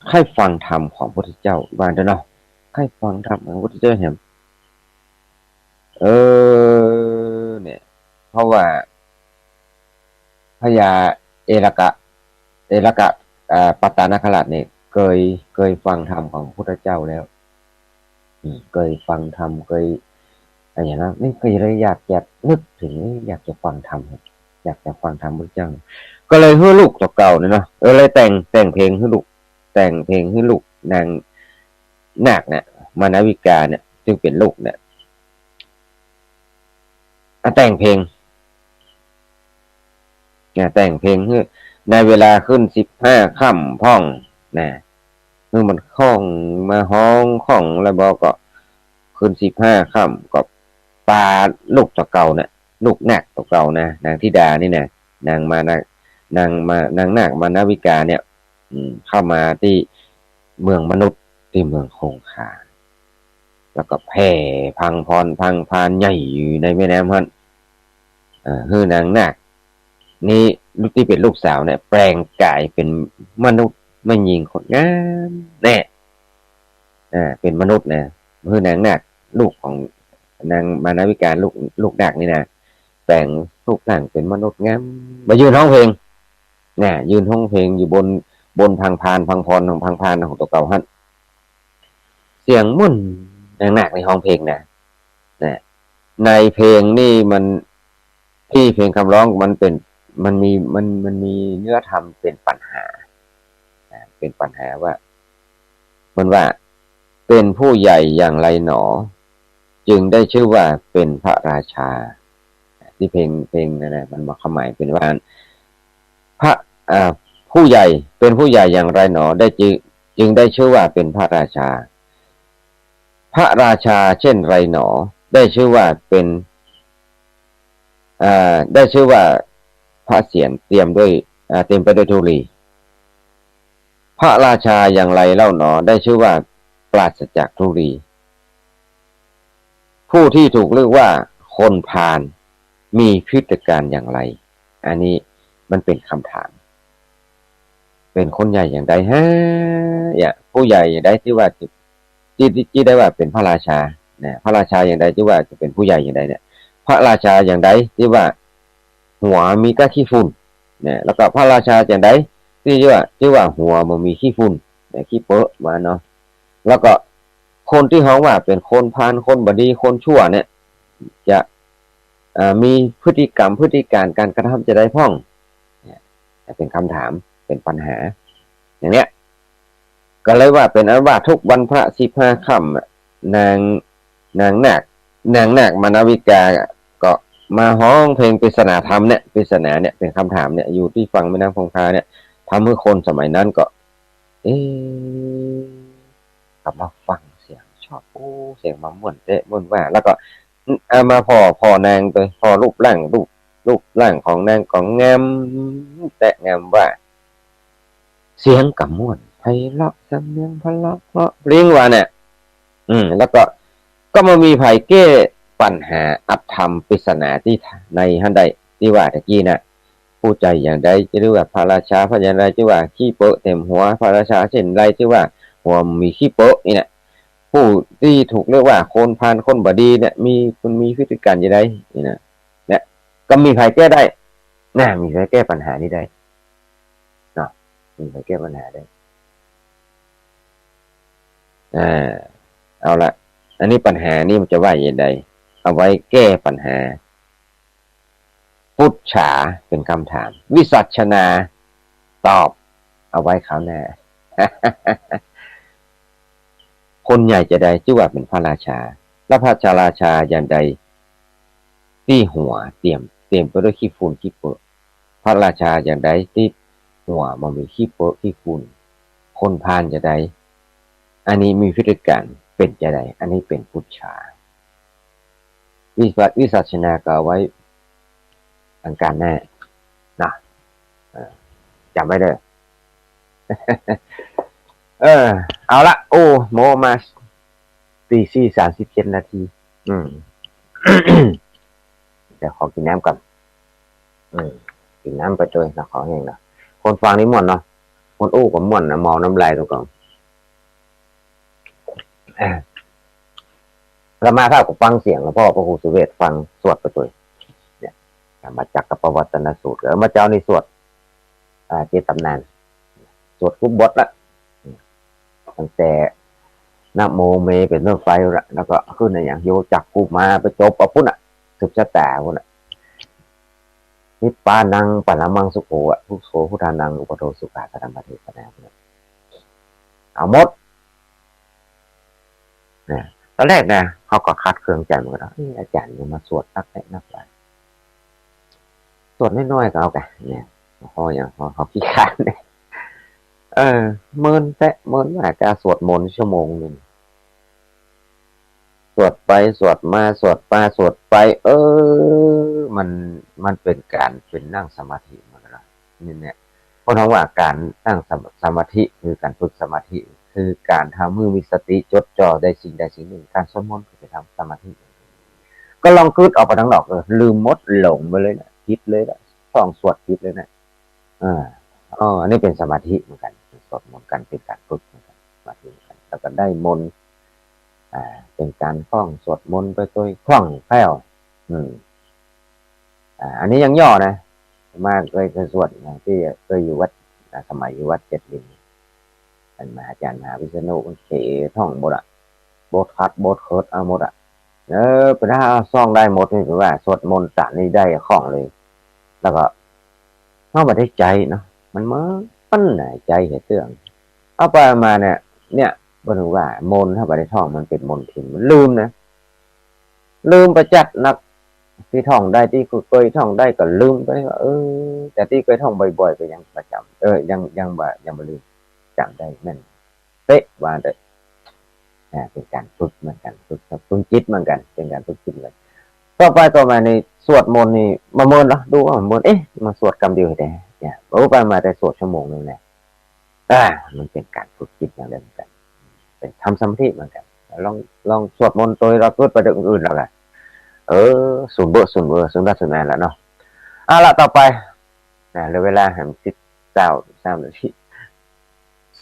ใครฟังธรรมของพระพุทธเจ้าบ้างเนาะใครฟังธรรมของพระพุทธเจ้าเห็นเนี่ยเพราะว่าพญาเอรกะปัตตานาคราชเนี่ยเคยฟังธรรมของพระพุทธเจ้าแล้วเคยฟังธรรมเคยอะไรอย่างนั้นนี่เคยเลยอยากจะนึกถึงอยากจะฟังธรรมอยากจะฟังธรรมพระเจ้าก็เลยให้ลูกตัวเก่าเนี่ยเนาะเลยแต่งเพลงให้ลูกแต่งเพลงให้ลูกนางนาคเนี่ยมานวิกาเนี่ยซึ่งเป็นลูกเนี่ยแต่งเพลงให้ในเวลาขึ้น15 ค่ำพ่องนะเมื่อมันคล้องมาห้องข้องแล้วบอกก็ขึ้น15 ค่ำก็ปาลูกตัวเก่าเนี่ยลูกนาคตัวเก่านะนางธิดานี่นะนางนาคมานวิกาเนี่ยเข้ามาที่เมืองมนุษย์ที่เมืองคงคาแล้วก็แผ่พังพานใหญ่อยู่ในแม่น้ำฮั่นคือนางนาคนี่ลูกที่เป็นลูกสาวเนี่ยแปลงกายเป็นมนุษย์ไม่ยิงคนงามแน่เป็นมนุษย์นะคือนางนาคลูกของนางมานวิกาลูกนาคนี่นะแปลงรูปร่างเป็นมนุษย์งามมายืนห้องเพลงยืนห้องเพลงอยู่บนพังพานของตัวเก่าฮั่นเสียงมุ่นหนักในห้องเพลงนะในเพลงนี่มันที่เพลงคำร้องมันมีเนื้อธรรมเป็นปัญหาว่าเป็นผู้ใหญ่อย่างไรหนอจึงได้ชื่อว่าเป็นพระราชาที่เพลงนั่นนะมันมาความหมายเป็นว่าพระผู้ใหญ่เป็นผู้ใหญ่อย่างไรหนอจึงได้ชื่อว่าเป็นพระราชาพระราชาเช่นไรหนอได้ชื่อว่าเป็นได้ชื่อว่าพระเศียรเตรียมไปด้วยธุลีพระราชาอย่างไรเล่าหนอได้ชื่อว่าปราศจากธุลีผู้ที่ถูกเรียกว่าคนพาลมีพฤติการอย่างไรอันนี้มันเป็นคำถามเป็นคนใหญ่อย่างใดฮะผู้ใหญ่อย่างใดที่ว่าที่ได้ว่าเป็นพระราชาเนี่ยพระราชาอย่างใดที่ว่าจะเป็นผู้ใหญ่อย่างใดเนี่ยพระราชาอย่างใดที่ว่าหัวมีก้าขี้ฝุ่นเนี่ยแล้วก็พระราชาอย่างใดที่ว่าหัวมันมีขี้ฝุ่นเนี่ยขี้เปอะมาเนาะแล้วก็คนที่ฮ้องว่าเป็นคนพาลคนบดีคนชั่วเนี่ยจะมีพฤติการการกระทำจะได้พ้องเนี่ยเป็นคำถามเป็นปัญหาอย่างเนี้ย ก็เลยว่าเป็นอันว่าทุกวันพระ15 ค่ำนางนางนาคมานาวิกาก็มาฮ้องเพลงปริศนาธรรมเนี่ยปริศนาเนี่ยเป็นคำถามเนี่ยอยู่ที่ฟังแม่นางคงคาเนี่ยทำให้คนสมัยนั้นก็ เอ๊ะกลับมาฟังเสียงชอบโอ้เสียงมาม่วนเตะม่วนว่าแล้วก็มาพอนางตัวพอรูปร่างของนางก็งามแต่งามว่า เสียงกับม่วนไพเราะสำเนียงไพเราะเพราะเรียงว่าเนี่ยแล้วก็มามีไผแก้ปัญหาอัตธรรมปริศนาที่ในหันใดที่ว่าตะกี้น่ะผู้ใจอย่างใดจะเรียกว่าพระราชาพระยันใดชื่อว่าขี้เปอะเต็มหัวพระราชาเช่นไรชื่อว่าหัวมีขี้เปอะนี่น่ะผู้ที่ถูกเรียกว่าคนพาลคนบดีเนี่ยมีพฤติกรรมอย่างไรนี่น่ะเนี่ยก็มีไผแก้ได้น่ะมีไผแก้ปัญหานี้ได้เนาะมีไผแก้ปัญหาได้เอาละอันนี้ปัญหานี่มันจะว่าอย่างไรเอาไว้แก้ปัญหาพุทธฉาเป็นคำถามวิสัชนาตอบเอาไว้คราวหน้า คนใหญ่จะได้ชื่อว่าเป็นพระราชาและพระราชาอย่างใดที่หัวเตรียมไปด้วยขี้ฝุ่นขี้เปอะพระราชาอย่างใดที่หัวมันมีขี้เปอะขี้ฝุ่นคนพาลจะได้อันนี้มีพฤติการเป็นจะได้อันนี้เป็นพุทธฉาวิสัชนาก็เอาไว้อังการแน่นะจำไว้เด้อ เอาละโอ้โมมาตี 4:37 นาทีเดี๋ยวขอกินน้ำก่อนกินน้ำไปด้วยนะขอเองนะคนฟังนี่ม่วนเนาะคนอู้กับม่วนนะมองน้ำลายตัวก่อนเรามาถ้ากับฟังเสียงแล้วพ่อพระครูสุเวศฟังสวดไปด้วยเนี่ยมาจากกับประวัตินสูตรแล้วมาเจ้านี่สวดเจตตำนานสวดทุกบทละตั้งแต่นะโมเมเป็นเรื่องไฟแล้วก็ขึ้นในอย่างโยจักกูมาไปจบเอาพุ่นอ่ะสุดชะตาพุ่นอ่ะนิปานังปะละมังสุโขอ่ะทุกโสพุทธานังอุปโตสุขาธรรมะเทศนาเอาหมดนะตอนแรกนะเขาก็คัดเครื่องใจเหมือนกันอาจารย์จะมาสวดนักแต่นักหลายสวดน้อยๆก็เอากันเนี่ยพออย่างเขาขี้ขานเนี่ยเมินว่าการสวดมนต์ชั่วโมงนึงสวดไปสวดมาสวดไปสวดไปมันเป็นการเป็นนั่งสมาธิเหมือนกันนี่เนี่ยเพราะว่าการนั่งสมาธิคือการฝึกสมาธิคือการทำมือมีสติจดจ่อได้สิ่งใดสิ่งหนึ่งการสวดมนต์คือไปทำสมาธิก็ลองคืดออกไปทั้งดอกลืมมดหลงไปเลยนะคิดเลยนะท่องสวดคิดเลยนะอันนี้เป็นสมาธิเหมือนกันสวดมนต์กันเป็นการฝึกเหมือนกันสมาธิเหมือนกันแล้วก็ได้มนต์เป็นการคล่องสวดมนต์ไปตัวคล่องแคล่วอันนี้ยังย่อนะมากเคยสวดนะที่เคยอยู่วัดสมัยอยู่วัด7 ลิงเป็นมหาอาจารย์มหาวิษณุเขท่องหมดอ่ะโบสคัดโบสเคิร์ดเอาหมดอ่ะเป็นถ้าซ่องได้หมดนี่คือว่าสวดมนต์สารนี้ได้คล่องเลยแล้วก็เข้ามาได้ใจเนาะมันไหนใจเหตุเรื่องเอาไปมาเนี่ยบนว่ามนถ้าไปได้ท่องมันเป็นมนทินมันลืมนะลืมไปจัดนักที่ท่องได้ที่เคยท่องได้ก็ลืมไปว่าแต่ที่เคยท่องบ่อยๆก็ยังประจำยังบ่ลืมจำได้แม่นเป๊ะว่าได้เป็นการฝึกเหมือนกันฝึกจิตเหมือนกันเป็นการฝึกจิตเลยต่อมาในสวดมนต์นี่มาเมินเนาะดูว่าเมินมาสวดกำเดียวแต่เนี่ยไปมาแต่สวดชั่วโมงนึงแหละมันเป็นการฝึกจิตอย่างเดียวกันเป็นทำสมาธิเหมือนกันลองสวดมนต์โดยเราเกิดประเด็นอื่นแล้วกันศูนย์แม่แล้วเนาะละต่อไปเหลือเวลา19 นาที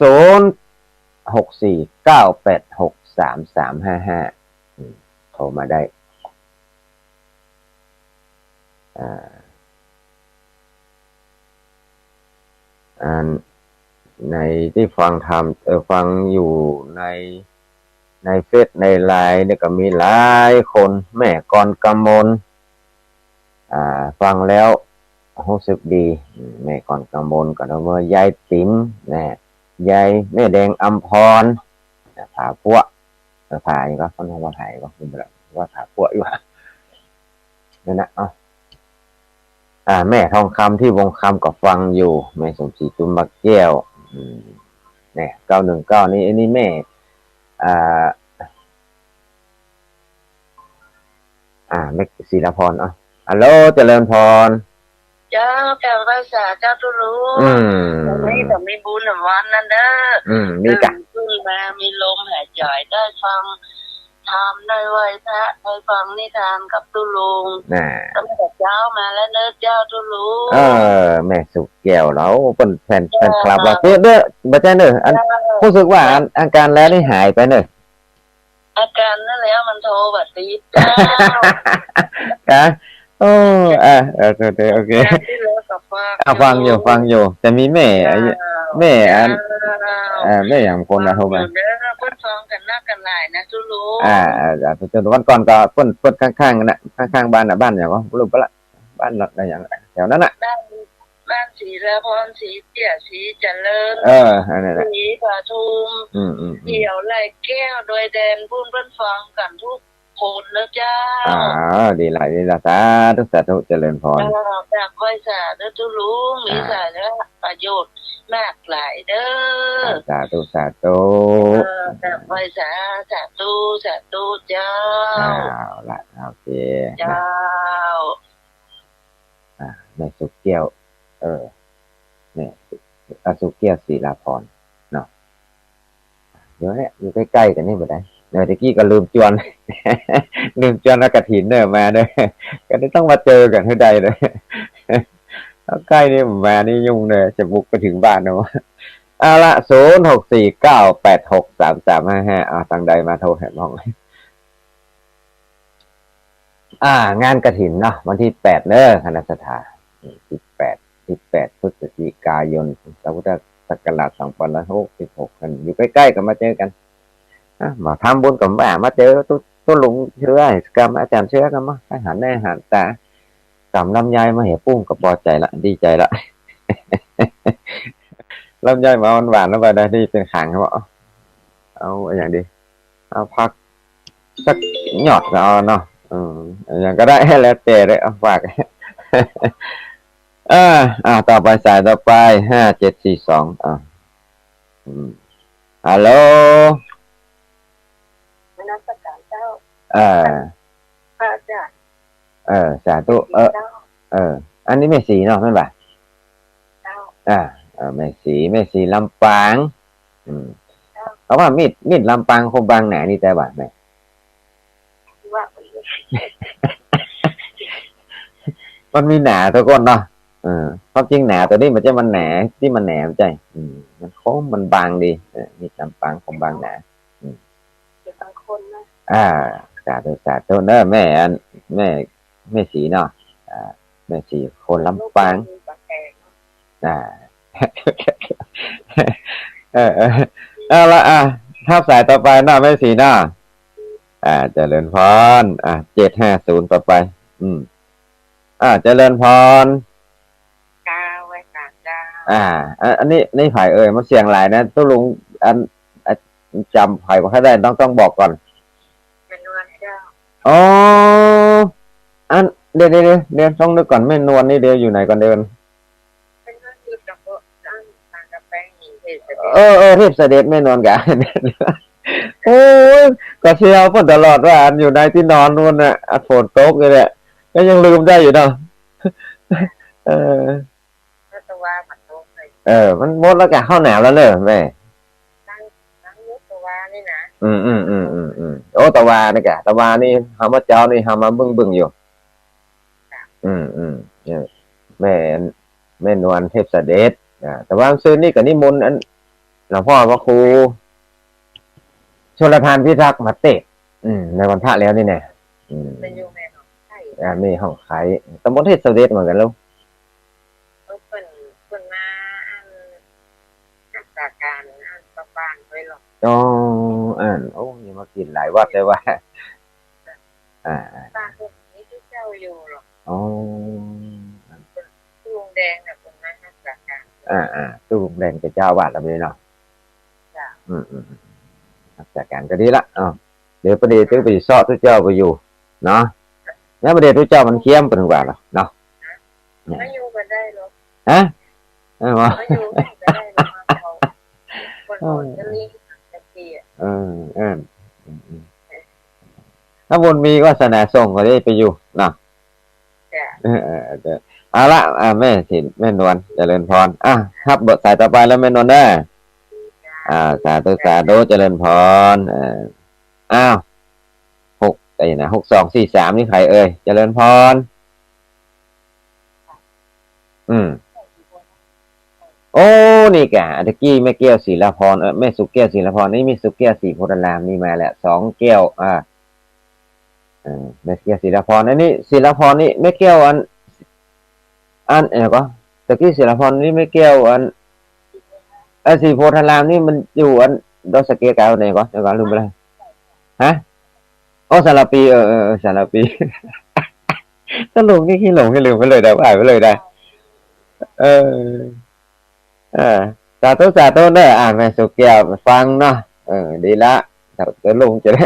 064-986-3355โทรมาได้ในที่ฟังทำฟังอยู่ในเฟซในไลน์เนี่ยก็มีหลายคนแม่กรกำมลฟังแล้วรู้สึกดีแม่กรกำมลก็เมื่อยายติ๋มนะ ยายแม่แดงอัมพรผาพวกผาอย่างก็คนว่าถ่ายก็คุณแบบว่าผาพวกอยู่นั่นนะแม่ทองคำที่วงคำก็ฟังอยู่แม่สมศรีจุมบักแก้วเนี่ย919นี่อันนี้แม่อ่าแม่ศิลาพรฮัลโหลเจริญพรเจ้าแก้วภาษาเจ้าทุรู้ไม่แต่มีบุญวันนั้นเด้อมีกะขึ้นมามีลมหายใจได้ฟังทำได้ไหวพระได้ฟังนิทานกับตุลุงตั้งแต่เจ้ามาแล้วเนอะเจ้าทุรู้แม่สุกแก้วแล้วเป็นแฟนคลับเราเด้อบ่ใช่เนอะรู้สึกว่าอาการแล้วนี่หายไปเนอะอาการนั่นแล้วมันโทรแบบตีเจ้าโอ้โอเคฟังอยู่แต่มีแม่แม่อย่างคนนะโทรมาคนฟังกันหน้ากันหลายนะทุรู้จนวันก่อนก็เพิ่นข้างๆน่ะข้างๆบ้านน่ะบ้านอย่างว่ารู้ปะละบ้านอะไรอย่างแถวนั้นน่ะบ้านศรีละพรศรีเตี้ยศรีเจริญอันนั้นศรีปทุมเดี่ยวไรแก้วโดยแดนพูนเพิ่นฟังกันทุกคนนะเจ้าดีหลายสาธุเจริญพรจากค่อยสาธุทุรู้มีสาระประโยชน์มากหลายเด้อสาธุจากค่อยสาธุเจ้าละโอเคเจ้าแม่สุกแก้วแม่สุกแก้วศิลาพรเนาะเดี๋ยวเนี่ยอยู่ใกล้ๆกันนี่บ่ได้เมื่อกี้ก็ลืมจวนแล้วกระถินเนอะมาเนอะก็ต้องมาเจอกันให้ได้เลยแล้วใกล้นี่มานี่ยุ่งเลยจะบุกไปถึงบ้านเนาะละ0649863355ทางใดมาโทรแหมห้องงานกฐินเนาะวันที่8เนอะคณะสถาน18พฤศจิกายนพุทธศักราช2566กันอยู่ใกล้ๆกันมาเจอกันมาทำบุญกับมาเจอตัวลุงเชื่อกับอาจารย์เชื่อกันมาให้หันแน่หันตากำลำไยมาเห็นปุ้งกับพอใจละดีใจละลำไยมาหวานแล้วไปได้ที่เป็นขังเขาเอาอย่างดีเอาพักสักหยอดก็เอาเนาะอย่างก็ได้แล้วแต่เลยเอาฝากต่อไปสายต่อไป5742ฮัลโหลนักสการเจ้าอาจารย์สาธุอันนี้แม่สีเนาะแม่บ่าแม่สีลำปางเพราะว่ามีดลำปางคงบางหนานี่แต่บ่าแม่มันมีหนาทุกคนเนาะความจริงหนาตัวนี้มันจะมันหนาที่มันแหนมใจมันโค้งมันบางดีมีลำปางคงบางหนาบางคนนะสาธุเนอะแม่สีเนาะแม่สีคนลำปางละถ้าสายต่อไปเนาะแม่สีเนาะเจริญพร750ต่อไปเจริญพรไว้ค่ะเจ้าอันนี้นี่ไผ่มันเสียงหลายนะตู้ลุงจำไผ่ว่าได้ต้องบอกก่อนเป็นนวลเจ้าอันเดี๋ยวต้องนึกก่อนแม่นวลนี่เดี๋ยวอยู่ไหนก่อนเดินเป็นนวลอยู่กับพวกตั้งทางกาแฟหินเทพเทพเสด็จแม่นวลกันโอ้ยก็เชียวพูดตลอดว่าอันอยู่ในที่นอนนู่นน่ะฝนตกเลยแหละก็ยังลืมได้อยู่เนาะตัวมันตกมันหมดแล้วแกเข้าหนาวแล้วเลยแม่นั่งยุตัวนี่นะโอ้ตะวานี่แกตะวานี่หามาเจ้านี่หามาบึ้งอยู่แม่นวลเทพเสด็จแต่ว่าซื้อนี่กับนิมนต์อันหลวงพ่อพระครูชลทานพิทักษ์มาเตะในวันพระแล้วนี่แน่เป็นอยู่แม่ของไข่มีห้องไข่ตำบลเทพเสด็จเหมือนกันลูกคนมาจากการประบานไว้หรอกโอ้ยมากินหลายวัดเลยว่าบ้านพวกนี้ที่เจ้าอยู่หรอกตู้แดงเนี่ยคนมาจากการตู้แดงเป็นเจ้าวัดอะไรเนาะ จัดการก็ดีละเดี๋ยวประเดี๋ยวตื้อไปซอทุกเจ้าไปอยู่เนาะแล้วประเดี๋ยวทุกเจ้ามันเคี้ยมเป็นกว่าหรอเนาะไม่อยู่กันได้หรอฮะไม่อยู่กันได้หรอคนจะรีบจะเกียถ้าบุญมีวาสนาส่งก็ได้ไปอยู่เนาะเอาละแม่สินแม่นวลเจริญพรครับบทสายต่อไปแล้วแม่นวลได้สาธุเจริญพร6ไอ้นะ6243นี่ใครเอ่ยเจริญพรโอ้นี่แกตะกี้แม่แก้วศิลาพรแม่สุแก้วศิลาพรนี่มีสุแก้วศรีโพธิ์รามนี่มาแล้ว2แก้วแม่แก้วศิลาพรอันนี้ศิลาพรนี่แม่แก้วอันก็ตะกี้ศิลาพรนี่แม่แก้วอันศรีโพธิ์รามนี่มันอยู่อันดอกสะเกียกาวไหนก็เดี๋ยวก่อนลืมไปแล้วฮะสารปีสารปีตลกนี่ขี้หลงให้ลืมไปเลยได้ผ่านไปเลยได้สาธุได้แม่สุแก้วฟังเนาะดีละตัวลุงจะได้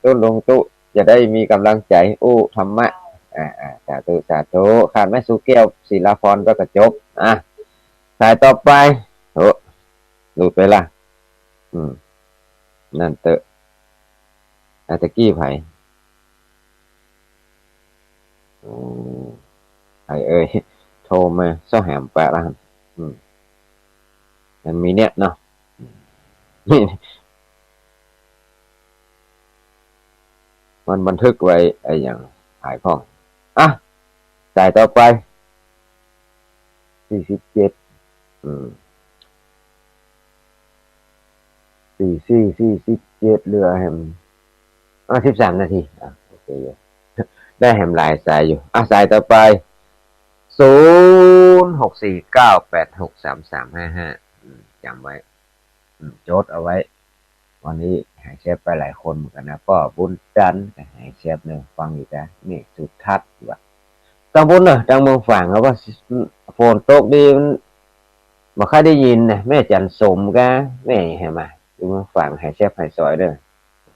ตัวลุงตุจะได้มีกำลังใจธรรมะสาธุขาดแม่สุแก้วศิลาพรก็กระจบสายต่อไปหลุดไปละนั่นเตอะตะกี้ไผ่เอ้ยโทรมาซ้อแหมแปะละมันมีเนี่ยเนาะมันบันทึกไว้อย่างหายพ่องสายต่อไป4747เหลือแฮม13นาทีโอเคได้แฮมหลายสายอยู่สายต่อไป0649863355จำไว้โจทย์เอาไว้วันนี้หายเชฟไปหลายคนเหมือนกันนะก็บุญจันทร์หายเชฟเนี่ยฟังอยู่จ้ะนี่สุดทัดว่ะตำบลเนอะจังเมืองฝั่งเขาว่าฝนตกดีมันบ่ค่อยได้ยินนะแม่จันสมกะแม่เห็นไหมดูเมืองฝั่งหายเชฟหายซอยเด้อ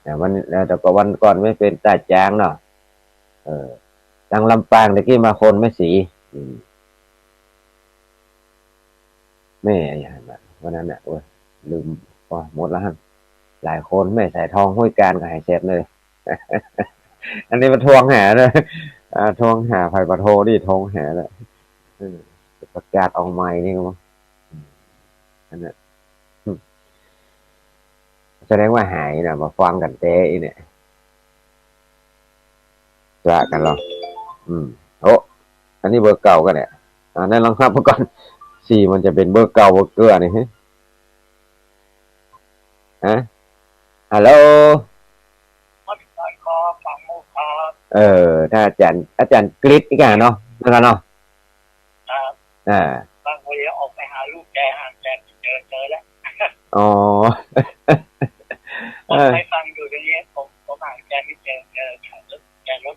แต่วันแต่ก็วันก่อนไม่เป็นตาจางเนาะจังลำปางตะกี้มาคนไม่สีแม่อย่างนั้นวันนั้นน่ะโอ้ยลืมหมดแล้วฮะหลายคนแม่สายทองห้วยการกับหายเชฟเลยอันนี้มาทวงหาเลยทวงหาไผ่ปะโทดิทวงหาเลยประกาศออกใหม่นี่ก็อันนั้นแสดงว่าหายนะมาฟังกันเต้เนี่ยจะกันหรออันนี้เบอร์เก่ากันเนี่ยนั่นลองครับก่อน4มันจะเป็นเบอร์เก่าเบอร์เกลือนี่ฮัลโหลถ้าอาจารย์กริ๊ดอีกอ่ะเนาะนะครับเนาะบางคนออกไปหาลูกแกหาแกเจอแล้วไปฟังอยู่ตรงนี้ผมหาแกไม่เจอแกรถ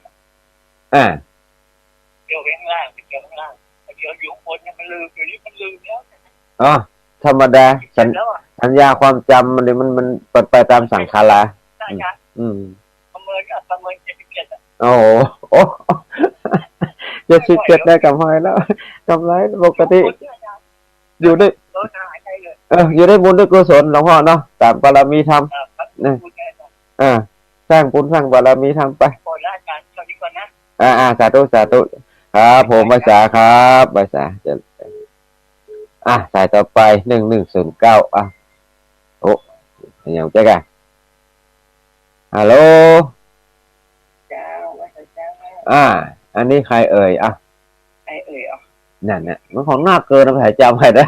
เดี๋ยวข้างล่างเดี๋ยวข้างล่างเดี๋ยวอยู่บนเนี่ยมันลืมอยู่นี่มันลืมแล้วธรรมดาสัญญาความจำมันไปตามสังขารประเมิน77โอ้โห77ได้กับหอยแล้วกำไรปกติอยู่ได้อยู่ได้บุญด้วยกุศลหลวงพ่อเนาะตามบารมีธรรมสร้างบุญสร้างบารมีธรรมไปสาธุครับผมภาษาครับภาษาจะสายต่อไป1109อย่างเจ๊กันฮัลโหลอันนี้ใครเอ่ยใครเอ่ยนั่นน่ะมันของหน้าเกินนะหายจำให้ได้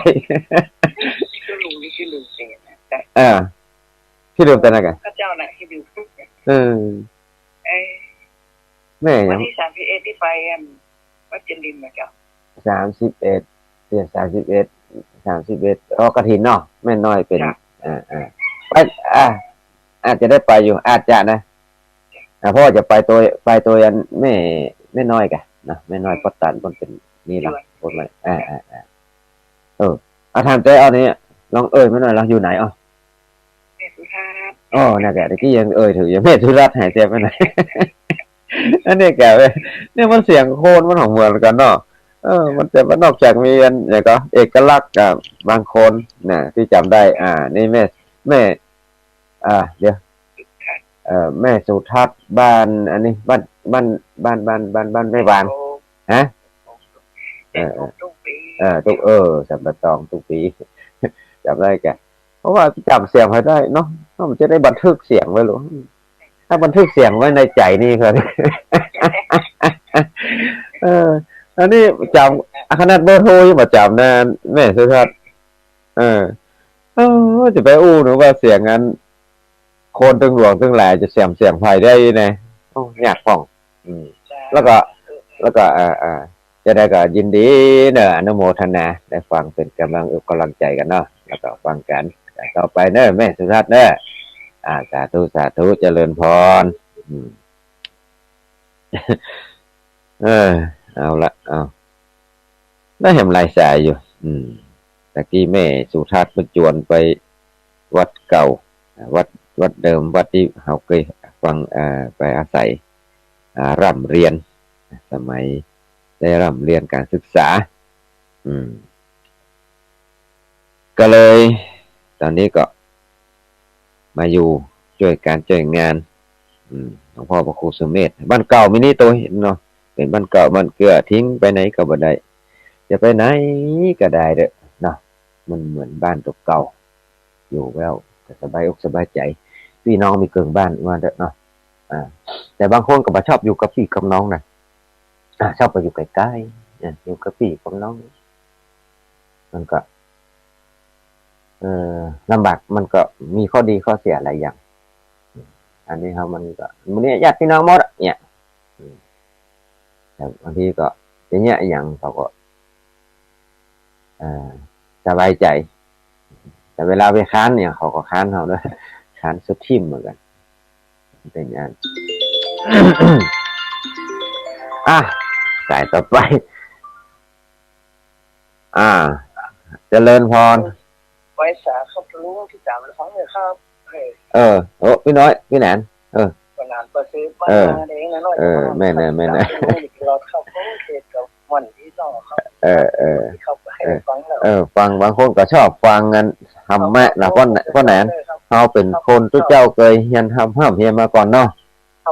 ชื่อลุงนี่ชื่อลุงเองพี่ลืมแต่ไหนกันข้าเจ้าน่ะที่ดูแม่ยังวันที่31ที่ไปวัดเจริญนะเจ้า31เดือน31กฐินเนาะแม่น้อยเป็นไปอาจจะได้ไปอยู่อาจจะนะพ่อจะไปตัวยันไม่น้อยกันนะไม่น้อยก็ตันคนเป็นนี่ละคนเลยถามใจเอานี้ลองไม่น้อยเราอยู่ไหน อ๋อน่ะแกตะกี้ยังถือยังแม่สุรัตน์หายใจไปไหน อันนี้แกเว้ยเนี่ยมันเสียงโคนมันของเหมือนกันเนาะมันจะมันนอกจากมีอันอย่างก็เอกลักษณ์กับบางคนนะที่จำได้นี่แม่เดี๋ยวแม่สุทัศน์บ้านอันนี้บ้านแม่บานฮะทุกสัมปตองทุกปี จำได้แกเพราะว่าจำเสียงไว้ได้เนาะมันจะได้บันทึกเสียงไว้หรอถ้าบันทึกเสียงไว้ในใจนี่ครับ อันนี้จำขนาดเบอร์โทรยังมาจำนะแม่สุทัศน์จะไปอู้หนูว่าเสียงนั้นโคนตึงหลวงตึงแหล่จะเสียงไฟได้นะยากฟ้องแล้วก็จะได้ก็ยินดีเนอะอนุโมทนาได้ฟังเป็นกำลังใจกันเนาะแล้วก็ฟังกันต่อไปเนอะแม่สุทัศน์เนอะสาธุเจริญพรเอาละได้เห็นลายสายอยู่ตะกี้แม่สุทัศน์มันจวนไปวัดเก่าวัดเดิมวัดที่เฮาเคยฟังไปอาศัยร่ำเรียนสมัยได้ร่ำเรียนการศึกษาก็เลยตอนนี้ก็มาอยู่ช่วยงานหลวงพ่อพระครูสุเมธบ้านเก่ามินิตัวเห็นเนาะเป็นบ้านเก่าบ้านเกลือทิ้งไปไหนก็บ่ได้จะไปไหนก็ได้เด้อเนาะมันเหมือนบ้านตัวเก่าอยู่แล้วก็สบายอกสบายใจพี่น้องมีเกิงบ้านมาเด้อเนาะแต่บางคนก็บ่ชอบอยู่กับพี่กับน้องนะชอบไปอยู่ใกล้ๆอยู่กับพี่กับน้องมันก็ลำบากมันก็มีข้อดีข้อเสียหลายอย่างอันนี้ครับมันนี้ญาติพี่น้องหมดเนี่ยแต่บางทีก็อย่างเงี้ยอย่างเขาก็สบายใจแต่เวลาไปค้านเนี่ยเขาก็ค้านเขาด้วยค้านสุดทิ่มเหมือนกันเป็นอย่างนั้น สายต่อไปเจริญพรไว้สาครับลุงที่3แล้วเลยครับพี่น้อยพี่แหนนนานประซื้อบ้านเองนะน้อยแม่เราเข้าเทศกับมันที่ต่อครับเข้าไปฟังแล้วฟังบางคนก็ชอบฟังกันทำแม่นะพ่อแหนนเขาเป็นคนทุกเจ้าเคยเฮียนทำห้ามเฮียนมาก่อนเนาะเ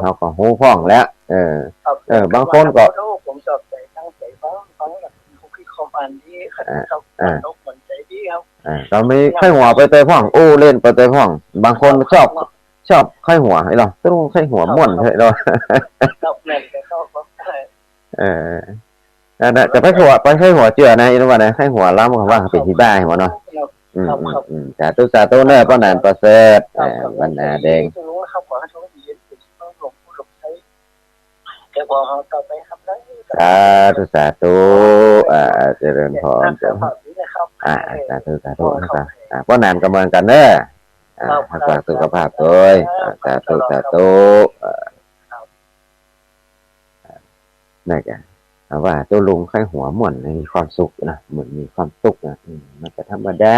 ขาก็หูฟ้องแล้วบางคนก็ผมสอบใจตั้งใจฟังแบบคือคอมอันที่เขานกเหมือนใจดีครับเราไม่ไข้หัวไปเตยพ่องเล่นไปเตยพ่องบางคนชอบไข้หัวไอ้เราต้องไข้หัวม่วนเลยเราจะไข้หัวเจือนะอีกวันนะไข้หัวล้ำว่าเป็นที่บ้านหัวเนาะสาธุเนอป้อนานประเสริฐบรรณาแดงสาธุเจริญพรสาธุนะครับป้อนานกำลังกันเนอะรักษาสุขภาพด้วยสาธุนั่นแกว่าตัวลุงไข้หัวม่วนมีความสุขนะเหมือนมีความสุขนะมันจะธรรมดา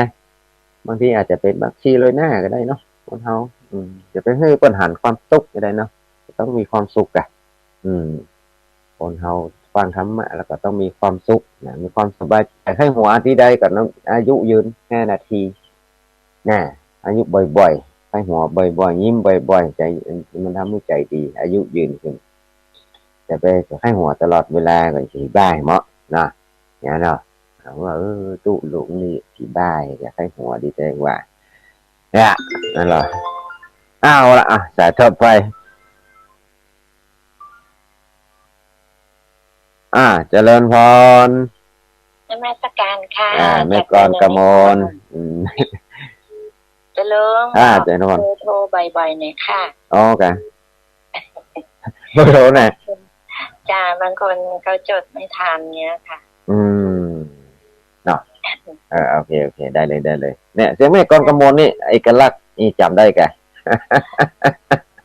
บางทีอาจจะเป็นบักชีเลยหน้าก็ได้เนาะคนเฮาจะไปให้ปัญหาความสุขก็ได้เนาะต้องมีความสุขอ่ะคนเฮาฟังธรรมะแล้วก็ต้องมีความสุขนะมีความสบายใจให้หัวที่ใดกับน้องอายุยืน5 นาทีน่ะอายุบ่อยๆให้หัวบ่อยๆยิ้มบ่อยๆใจมันทำให้ใจดีอายุยืนขึ้นแต่ไปให้หัวตลอดเวลาก็สิบ้าเหมาะนะอย่างนั้นเนาะว่าตุลุงนี่สิบ้าอยากให้หัวดีใจกว่าเนี่ยนั่นแหละเอาละสายทอดไปเจริญพรนมัสการค่ะแม่กรกมลเจริญเจริญพรโทรบ่อยๆหน่อยค่ะค่ะเบอร์โทรไหนจ้าบางคนเขาจดไม่ทันเนี้ยค่ะเนาะโอเคได้เลยเนี่ยเสียงแม่กรกมลนี่เอกลักษณ์นี่จำได้แก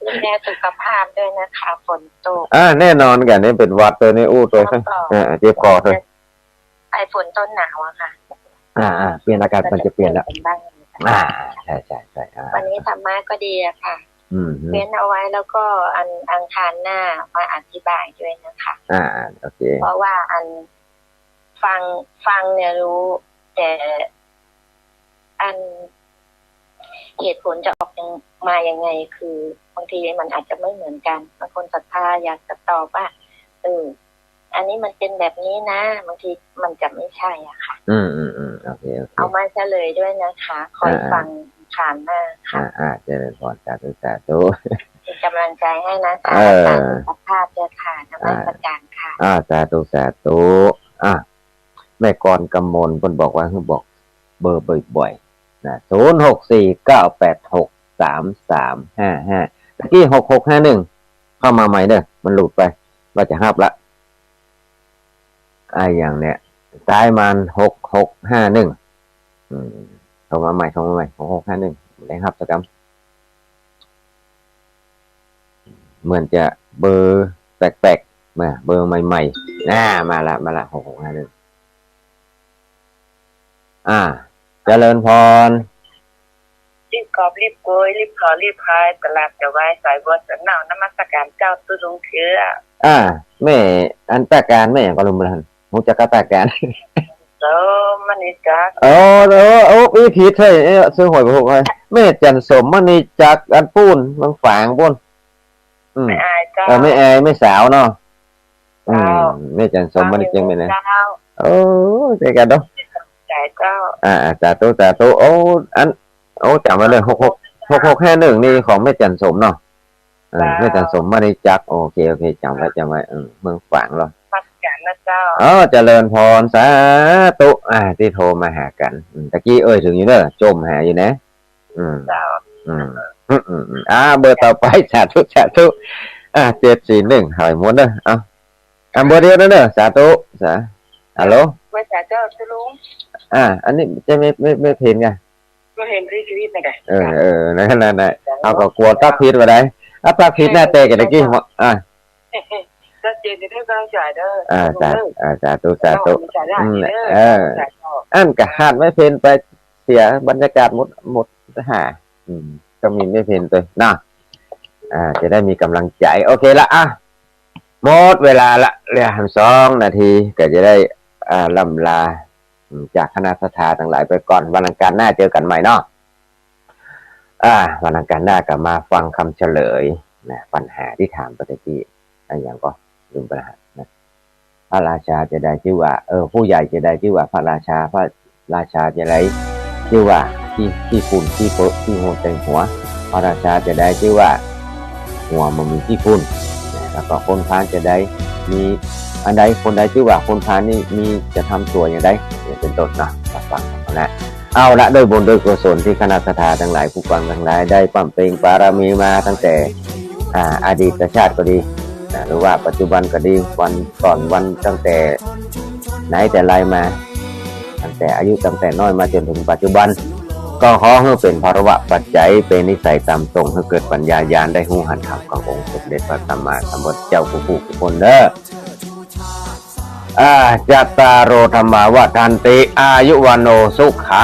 ดูแลสุขภาพด้วยนะคะฝนตกแน่นอนกันนี่เป็นวัดตัวนี้ตัวเจ็บคอเลยไอฝนต้นหนาวอะค่ะเปลี่ยนอากาศมันจะเปลี่ยนแล้ว ใช่ใช่ใช่วันนี้ธรรมะก็ดีอะค่ะ อืม เว้นเอาไว้แล้วก็อังคารหน้ามาอธิบายด้วยนะคะ โอเคเพราะว่าฟังเนี่ยรู้แต่เหตุผลจะออกมายังไงคือบางทีมันอาจจะไม่เหมือนกันบางคนศรัทธาอยากจะตอบว่าอันนี้มันเป็นแบบนี้นะบางทีมันจะไม่ใช่อ่ะค่ะโอเคเอามาเฉลยด้วยนะคะคอยฟังขานหน้าค่ะเจริญพรสาธุเป็นกำลังใจให้นะคะอาจารย์สุขภาพเจ้าค่ะนมัสการค่ะสาธุแม่กรกำมลคนบอกว่าบอกเบอร์บ่อยๆนะ0649863355ตะกี้6651เข้ามาใหม่เด้อมันหลุดไปว่าจะหับละอย่างเนี้ยตายมัน6651เข้ามาใหม่6651ได้ครับสักคำเหมือนจะเบอร์แปลกๆมาเบอร์ใหม่ๆมาละ6651เจริญพรรีบกอบรีบโกยรีบขอรีบพายตลาดจะไว้สายบัวสนเนานมัสการเจ้าตุลุงเถือแม่อันตาการแม่ก็ลุมรันหูจักตาการมันนี่จักวิธีใช่ซื้อหวยไปหกเลยแม่จันสมมันนี่จักอันปูนบางฝางปูนไม่อายเจ้าไม่อายไม่สาวเนาะแม่จันสมมันนี่จริงไหมนะใจกันดอกใจเจ้าสาธุจำไว้เลย6651นี่ของแม่จันสมเนาะแม่จันสมมันนี่จักโอเคจำไว้เมืองฝางเหรอมัสการนะเจ้าเจริญพรสาธุที่โทรมาหากันตะกี้ถึงอยู่เด้อจมหาอยู่นะเจ้าเบอร์ต่อไปสาธุ741หายหมดเด้อเบอร์เดียวเด้อสาธุฮัลโหลไว้สาธุตุลุงอันนี้จะไม่เพลนไงก็เห็นชีวิตไงนั่นเอาก็กลัวตักผิดไปได้ตักผิดหน้าเตะกันตะกี้ก็เจนได้กำลังใจเด้อสาธุอันกะหาดไม่เพลนไปเสียบรรยากาศหมดก็มีไม่เพลนตัวน่ะจะได้มีกำลังใจโอเคละหมดเวลาละเรียก2 นาทีก็จะได้ล่ำลาจากคณะสัทธาทั้งหลายไปก่อนวันอังคารหน้าเจอกันใหม่เนาะวันอังคารหน้าก็มาฟังคำเฉลยนะปัญหาที่ถามตะกี้อย่างก็ลืมไปนะพระราชาจะได้ชื่อว่าผู้ใหญ่จะได้ชื่อว่าพระราชาจะได้ชื่อว่าที่ฝุ่นที่โป๊ะที่หัวใจหัวพระราชาจะได้ชื่อว่าหัวมันมีที่ฝุ่นแล้วก็คนพานจะได้มีอันใดคนใดชื่อว่าคนพานนี่มีจะทำตัวอย่างไรเป็นต้นนะฟังนะเอาละโดยบุญโดยกุศลที่คณะสัทธาทั้งหลายผู้ฟังทั้งหลายได้ปั้มเปล่งบารมีมาตั้งแต่อดีตชาติก็ดีหรือว่าปัจจุบันก็ดีวันก่อนวันตั้งแต่ไหนแต่ไรมาตั้งแต่อายุตั้งแต่น้อยมาจนถึงปัจจุบันก็ขอให้เป็นภาวะปัจจัยเป็นนิสัยตามตรงให้เกิดปัญญาญาณได้หูหันธรรมขององค์สมเด็จพระสัมมาสัมพุทธเจ้าผู้คนเด้อจัตตารโอธรรมาวัฏันติอายุวันโนสุข